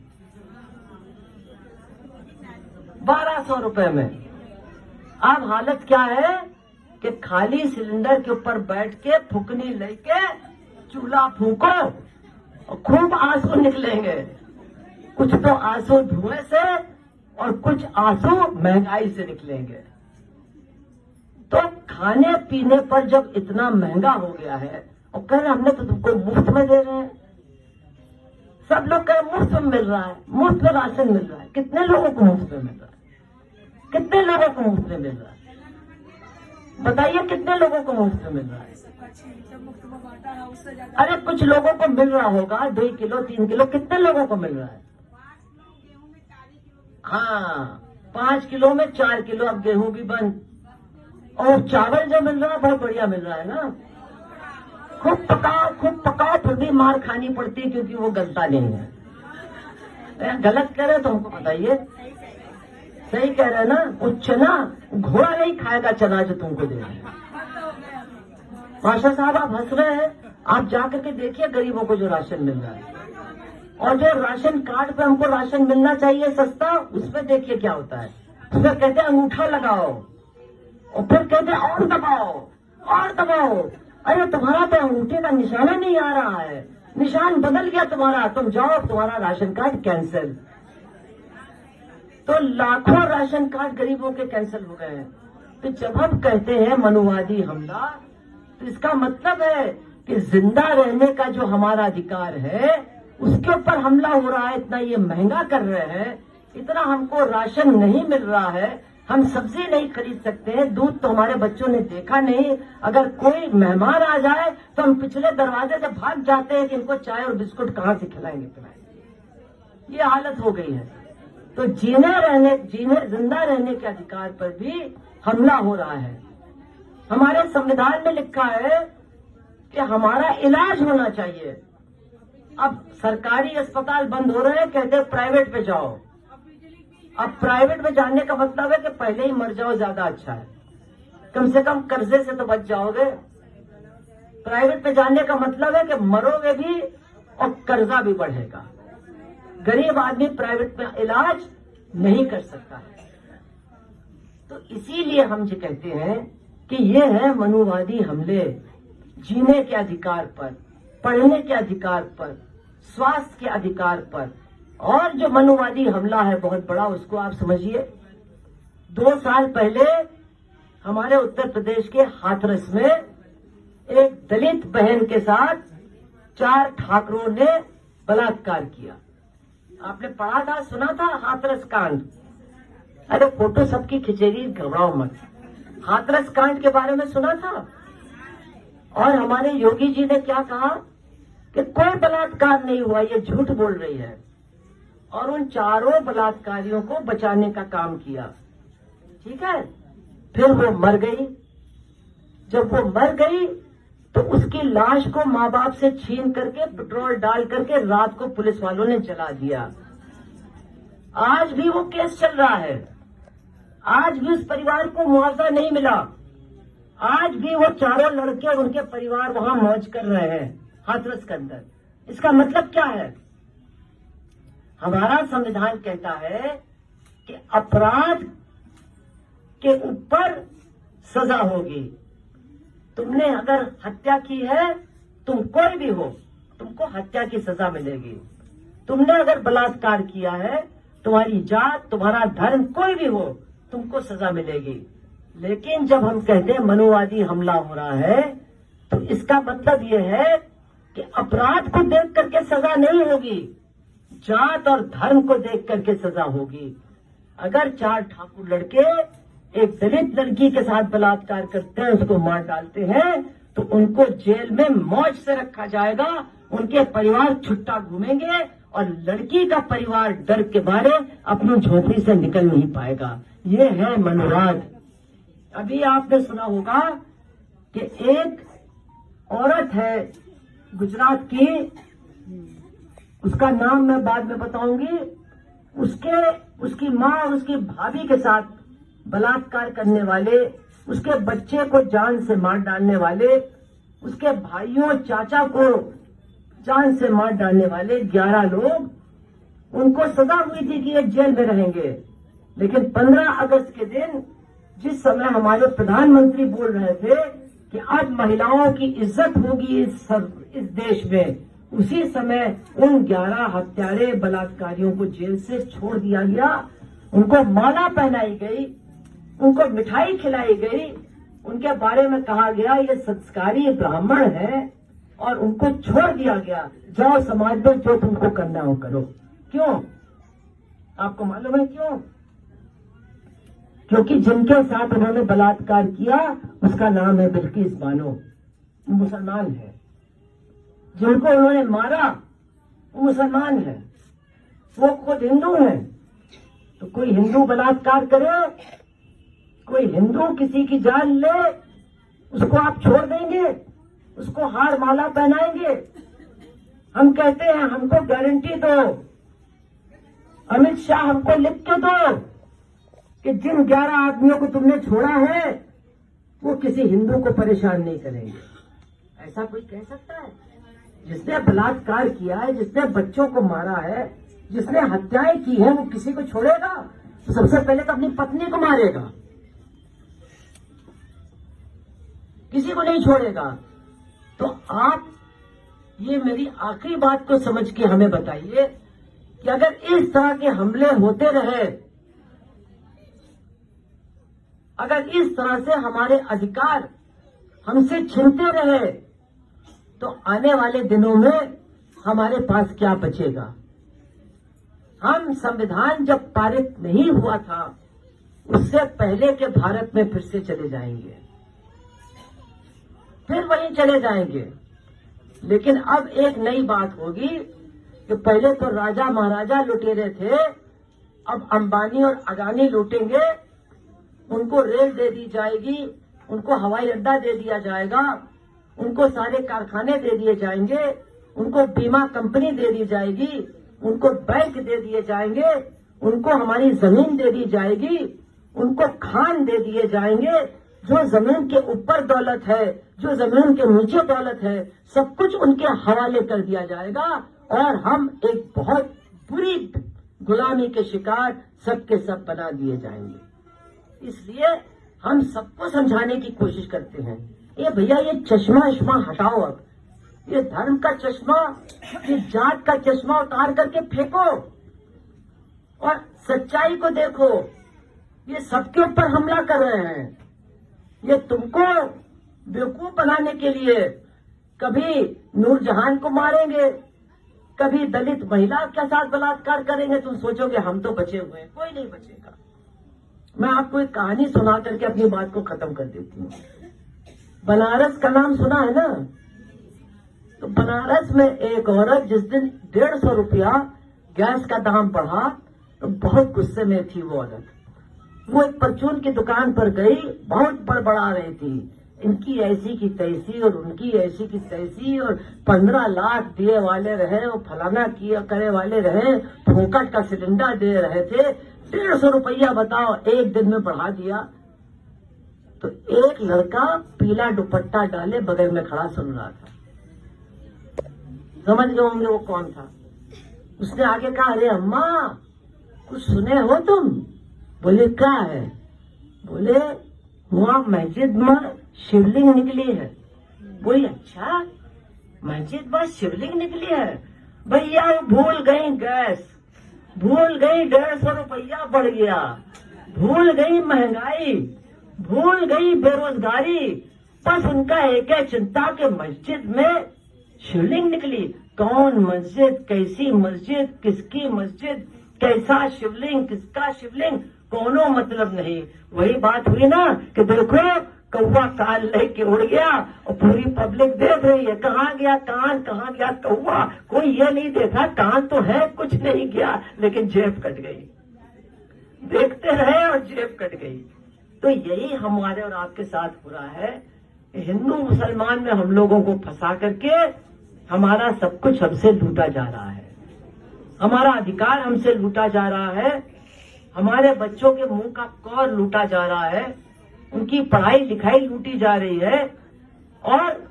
1200 रुपए में। अब हालत क्या है कि खाली सिलेंडर के ऊपर बैठ के फुकनी लेके चूल्हा फूको और खूब आंसू निकलेंगे। कुछ तो आंसू धुएं से और कुछ आंसू महंगाई से निकलेंगे। तो खाने पीने पर जब इतना महंगा हो गया है और कह रहे हमने तो तुमको मुफ्त में दे रहे हैं, सब लोग कह रहे मुफ्त में मिल रहा है, मुफ्त में राशन मिल रहा है। कितने लोगों को मुफ्त में मिल रहा है? कितने लोगों को मुफ्त में मिल रहा है? बताइए कितने लोगों को मुफ्त में मिल रहा है? मुफ्त में बांटा है, उससे ज्यादा। अरे कुछ लोगों को मिल रहा होगा 2 किलो 3 किलो, कितने लोगों को मिल रहा है? हाँ, 5 किलो में 4 किलो। अब गेहूं भी बंद, और चावल जो मिल रहा है बहुत बढ़िया मिल रहा है ना। खूब पकाओ, फिर भी मार खानी पड़ती है क्योंकि वो गलता नहीं है। गलत कह रहे तो हमको बताइए, सही कह रहे हैं ना? वो चना घोड़ा नहीं खाएगा, चना जो तुमको दे रहे हैं। मास्टर साहब आप हंस रहे हैं, आप जाकर के देखिए गरीबों को जो राशन मिल रहा है। और जो राशन कार्ड पे हमको राशन मिलना चाहिए सस्ता, उसमें देखिए क्या होता है। उसमें कहते हैं अंगूठा लगाओ और फिर कहते हैं और दबाओ और दबाओ। अरे तुम्हारा तो अंगूठे का निशाना नहीं आ रहा है, निशान बदल गया तुम्हारा, तुम जाओ, तुम्हारा राशन कार्ड कैंसिल। तो लाखों राशन कार्ड गरीबों के कैंसिल हो गए हैं। तो जब हम कहते हैं मनुवादी हमला, तो इसका मतलब है कि जिंदा रहने का जो हमारा अधिकार है उसके ऊपर हमला हो रहा है। इतना ये महंगा कर रहे हैं, इतना हमको राशन नहीं मिल रहा है, हम सब्जी नहीं खरीद सकते हैं, दूध तो हमारे बच्चों ने देखा नहीं। अगर कोई मेहमान आ जाए तो हम पिछले दरवाजे से भाग जाते हैं कि इनको चाय और बिस्कुट कहाँ से खिलाएंगे पिलाएंगे। ये हालत हो गई है। तो जिंदा रहने के अधिकार पर भी हमला हो रहा है। हमारे संविधान में लिखा है कि हमारा इलाज होना चाहिए। अब सरकारी अस्पताल बंद हो रहे हैं, कहते हैं प्राइवेट पे जाओ। अब प्राइवेट में जाने का मतलब है कि पहले ही मर जाओ, ज्यादा अच्छा है, कम से कम कर्जे से तो बच जाओगे। प्राइवेट में जाने का मतलब है कि मरोगे भी और कर्जा भी बढ़ेगा। गरीब आदमी प्राइवेट में इलाज नहीं कर सकता है। तो इसीलिए हम ये कहते हैं कि ये है मनुवादी हमले जीने के अधिकार पर, पढ़ने के अधिकार पर, स्वास्थ्य के अधिकार पर। और जो मनुवादी हमला है बहुत बड़ा, उसको आप समझिए। 2 साल पहले हमारे उत्तर प्रदेश के हाथरस में एक दलित बहन के साथ 4 ठाकरों ने बलात्कार किया। आपने पढ़ा था, सुना था हाथरस कांड? अरे फोटो सबकी खिंचेगी, घबराओ मत। हाथरस कांड के बारे में सुना था। और हमारे योगी जी ने क्या कहा कि कोई बलात्कार नहीं हुआ, ये झूठ बोल रही है। और उन 4 बलात्कारियों को बचाने का काम किया। ठीक है, फिर वो मर गई। जब वो मर गई तो उसकी लाश को माँ बाप से छीन करके पेट्रोल डाल करके रात को पुलिस वालों ने जला दिया। आज भी वो केस चल रहा है। आज भी उस परिवार को मुआवजा नहीं मिला। आज भी वो 4 लड़के और उनके परिवार वहां मौज कर रहे हैं हाथरस के अंदर। इसका मतलब क्या है? हमारा संविधान कहता है कि अपराध के ऊपर सजा होगी। तुमने अगर हत्या की है, तुम कोई भी हो, तुमको हत्या की सजा मिलेगी। तुमने अगर बलात्कार किया है, तुम्हारी जात, तुम्हारा धर्म, कोई भी हो, तुमको सजा मिलेगी। लेकिन जब हम कहते हैं मनुवादी हमला हो रहा है, तो इसका मतलब यह है कि अपराध को देख करके सजा नहीं होगी, जात और धर्म को देख करके सजा होगी। अगर 4 ठाकुर लड़के एक दलित लड़की के साथ बलात्कार करते हैं, उसको मार डालते हैं, तो उनको जेल में मौज से रखा जाएगा। उनके परिवार छुट्टा घूमेंगे और लड़की का परिवार डर के मारे अपनी झोपड़ी से निकल नहीं पाएगा। ये है मनुवाद। अभी आपने सुना होगा कि एक औरत है गुजरात की, उसका नाम मैं बाद में बताऊंगी। उसकी माँ और उसकी भाभी के साथ बलात्कार करने वाले, उसके बच्चे को जान से मार डालने वाले, उसके भाइयों चाचा को जान से मार डालने वाले 11 लोग, उनको सजा हुई थी कि ये जेल में रहेंगे। लेकिन 15 अगस्त के दिन जिस समय हमारे प्रधानमंत्री बोल रहे थे कि अब महिलाओं की इज्जत होगी इस देश में, उसी समय उन 11 हत्यारे बलात्कारियों को जेल से छोड़ दिया गया। उनको माला पहनाई गई, उनको मिठाई खिलाई गई, उनके बारे में कहा गया ये संस्कारी ब्राह्मण है, और उनको छोड़ दिया गया। जाओ समाज में जो तुमको करना हो करो। क्यों? आपको मालूम है क्यों? क्योंकि जिनके साथ उन्होंने बलात्कार किया उसका नाम है बिल्किस बानो, मुसलमान है। जिनको उन्होंने मारा वो मुसलमान है, वो खुद हिंदू है। तो कोई हिंदू बलात्कार करे, कोई हिंदू किसी की जान ले, उसको आप छोड़ देंगे? उसको हार माला पहनाएंगे? हम कहते हैं हमको गारंटी दो, अमित शाह हमको लिख के दो कि जिन 11 आदमियों को तुमने छोड़ा है वो किसी हिंदू को परेशान नहीं करेंगे। ऐसा कोई कह सकता है? जिसने बलात्कार किया है, जिसने बच्चों को मारा है, जिसने हत्याएं की है, वो किसी को छोड़ेगा? तो सबसे पहले तो अपनी पत्नी को मारेगा, किसी को नहीं छोड़ेगा। तो आप ये मेरी आखिरी बात को समझ के हमें बताइए कि अगर इस तरह के हमले होते रहे, अगर इस तरह से हमारे अधिकार हमसे छीनते रहे, तो आने वाले दिनों में हमारे पास क्या बचेगा? हम संविधान जब पारित नहीं हुआ था, उससे पहले के भारत में फिर से चले जाएंगे, फिर वहीं चले जाएंगे। लेकिन अब एक नई बात होगी कि पहले तो राजा महाराजा लुटेरे थे, अब अंबानी और अडानी लूटेंगे। उनको रेल दे दी जाएगी, उनको हवाई अड्डा दे दिया जाएगा, उनको सारे कारखाने दे दिए जाएंगे, उनको बीमा कंपनी दे दी जाएगी, उनको बैंक दे दिए जाएंगे, उनको हमारी जमीन दे दी जाएगी, उनको खान दे दिए जाएंगे। जो जमीन के ऊपर दौलत है, जो जमीन के नीचे दौलत है, सब कुछ उनके हवाले कर दिया जाएगा और हम एक बहुत बुरी गुलामी के शिकार सबके सब बना दिए जाएंगे। इसलिए हम सबको समझाने की कोशिश करते हैं, ये भैया ये चश्मा हटाओ, अब ये धर्म का चश्मा, ये जात का चश्मा उतार करके फेंको और सच्चाई को देखो। ये सबके ऊपर हमला कर रहे हैं, ये तुमको बेवकूफ बनाने के लिए कभी नूरजहान को मारेंगे, कभी दलित महिला के साथ बलात्कार करेंगे। तुम सोचोगे हम तो बचे हुए हैं, कोई नहीं बचेगा। मैं आपको एक कहानी सुना करके अपनी बात को खत्म कर देती हूँ। बनारस का नाम सुना है ना? तो बनारस में एक औरत जिस दिन 150 रुपया गैस का दाम बढ़ा तो बहुत गुस्से में थी वो औरत। वो एक परचून की दुकान पर गई, बहुत बड़बड़ा रही थी, इनकी ऐसी की तैसी और उनकी ऐसी की तैसी, और 15 लाख दिए वाले रहे और फलाना किया करे वाले रहे, फोकट का सिलेंडर दे रहे थे। 150 रुपया बताओ एक दिन में बढ़ा दिया। तो एक लड़का पीला दुपट्टा डाले बगल में खड़ा सुन रहा था, समझ गए होंगे वो कौन था। उसने आगे कहा, अरे अम्मा कुछ सुने हो तुम? बोले क्या है? बोले वहां मस्जिद में शिवलिंग निकली है। बोले अच्छा मस्जिद में शिवलिंग निकली है? भैया भूल गई गैस, भूल गई 150 रुपया बढ़ गया, भूल गई महंगाई, भूल गई बेरोजगारी, बस उनका एक है चिंता के मस्जिद में शिवलिंग निकली। कौन मस्जिद, कैसी मस्जिद, किसकी मस्जिद, कैसा शिवलिंग, किसका शिवलिंग, कोनो मतलब नहीं। वही बात हुई ना कि देखो कौवा कान लेके उड़ गया और पूरी पब्लिक देख रही है, कहाँ गया कान, कहाँ गया कौवा। कोई ये नहीं देखा कान तो है, कुछ नहीं गया, लेकिन जेब कट गई। देखते रहे और जेब कट गई। तो यही हमारे और आपके साथ हो रहा है। हिंदू मुसलमान में हम लोगों को फंसा करके हमारा सब कुछ हमसे लूटा जा रहा है, हमारा अधिकार हमसे लूटा जा रहा है, हमारे बच्चों के मुंह का कौर लूटा जा रहा है, उनकी पढ़ाई लिखाई लूटी जा रही है और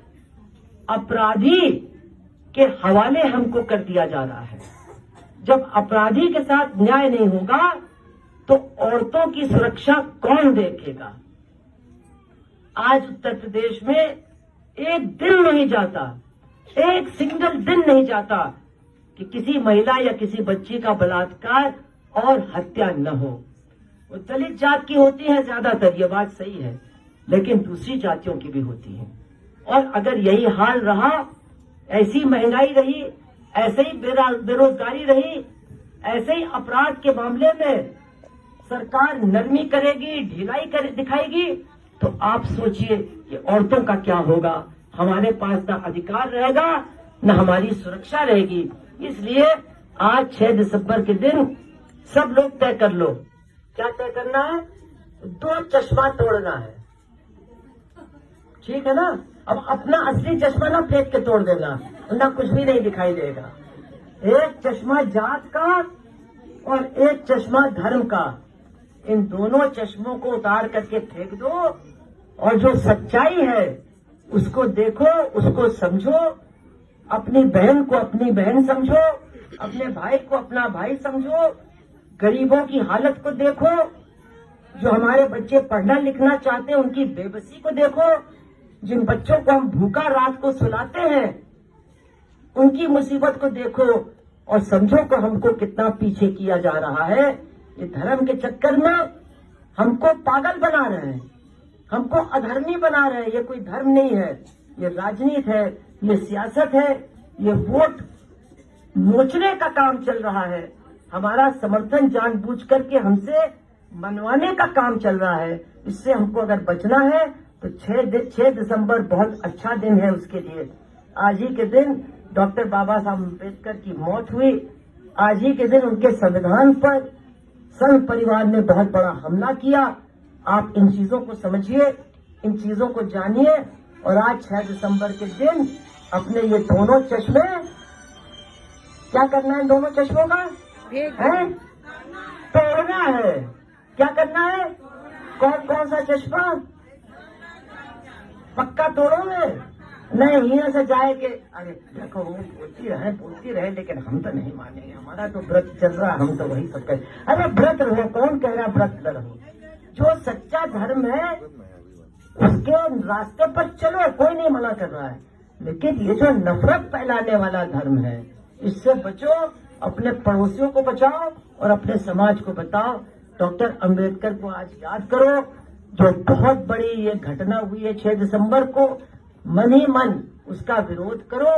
अपराधी के हवाले हमको कर दिया जा रहा है। जब अपराधी के साथ न्याय नहीं होगा तो औरतों की सुरक्षा कौन देखेगा? आज उत्तर प्रदेश में एक दिन नहीं जाता, एक सिंगल दिन नहीं जाता कि किसी महिला या किसी बच्ची का बलात्कार और हत्या न हो। वो दलित जात की होती है ज्यादातर, ये बात सही है, लेकिन दूसरी जातियों की भी होती है। और अगर यही हाल रहा, ऐसी महंगाई रही, ऐसे ही बेरोजगारी रही, ऐसे ही अपराध के मामले में सरकार नरमी करेगी, ढिलाई दिखाएगी, तो आप सोचिए कि औरतों का क्या होगा। हमारे पास ना अधिकार रहेगा, न हमारी सुरक्षा रहेगी। इसलिए आज 6 दिसंबर के दिन सब लोग तय कर लो, क्या तय करना है? 2 चश्मा तोड़ना है, ठीक है ना? अब अपना असली चश्मा ना फेंक के तोड़ देना, वरना कुछ भी नहीं दिखाई देगा। एक चश्मा जात का और एक चश्मा धर्म का, इन दोनों चश्मों को उतार करके फेंक दो और जो सच्चाई है उसको देखो, उसको समझो, अपनी बहन को अपनी बहन समझो, अपने भाई को अपना भाई समझो, गरीबों की हालत को देखो, जो हमारे बच्चे पढ़ना लिखना चाहते हैं उनकी बेबसी को देखो, जिन बच्चों को हम भूखा रात को सुलाते हैं उनकी मुसीबत को देखो और समझो कि हमको कितना पीछे किया जा रहा है। ये धर्म के चक्कर में हमको पागल बना रहे हैं, हमको अधर्मी बना रहे हैं। ये कोई धर्म नहीं है, ये राजनीति है, ये सियासत है, ये वोट नोचने का काम चल रहा है। हमारा समर्थन जानबूझ करके हमसे मनवाने का काम चल रहा है। इससे हमको अगर बचना है तो 6 दिसंबर बहुत अच्छा दिन है उसके लिए। आज ही के दिन डॉक्टर बाबा साहब अम्बेडकर की मौत हुई। आज ही के दिन उनके संविधान पर संघ परिवार ने बहुत बड़ा हमला किया। आप इन चीजों को समझिए, इन चीजों को जानिए और आज 6 दिसंबर के दिन अपने ये दोनों चश्मे, क्या करना है इन दोनों चश्मों का? है तोड़ना है। क्या करना है? कौन कौन सा चश्मा? पक्का तोड़ोगे? नहीं, यहाँ से जाए के अरे देखो वो बोलती रहे लेकिन हम तो नहीं मानेंगे, हमारा तो व्रत चल रहा, हम तो वही सब कहें। अरे व्रत रहो, कौन कह रहा व्रत न रहो? जो सच्चा धर्म है उसके रास्ते पर चलो, कोई नहीं मना कर रहा है। लेकिन ये जो नफरत फैलाने वाला धर्म है, इससे बचो, अपने पड़ोसियों को बचाओ और अपने समाज को बताओ। डॉक्टर अंबेडकर को आज याद करो, जो बहुत बड़ी ये घटना हुई है 6 दिसंबर को, मन ही मन उसका विरोध करो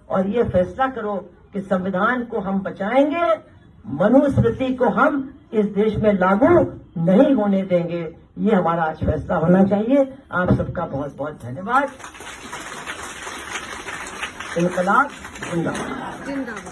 और ये फैसला करो कि संविधान को हम बचाएंगे, मनुस्मृति को हम इस देश में लागू नहीं होने देंगे। ये हमारा आज फैसला होना चाहिए। आप सबका बहुत बहुत धन्यवाद। इनकलाब जिंदाबाद।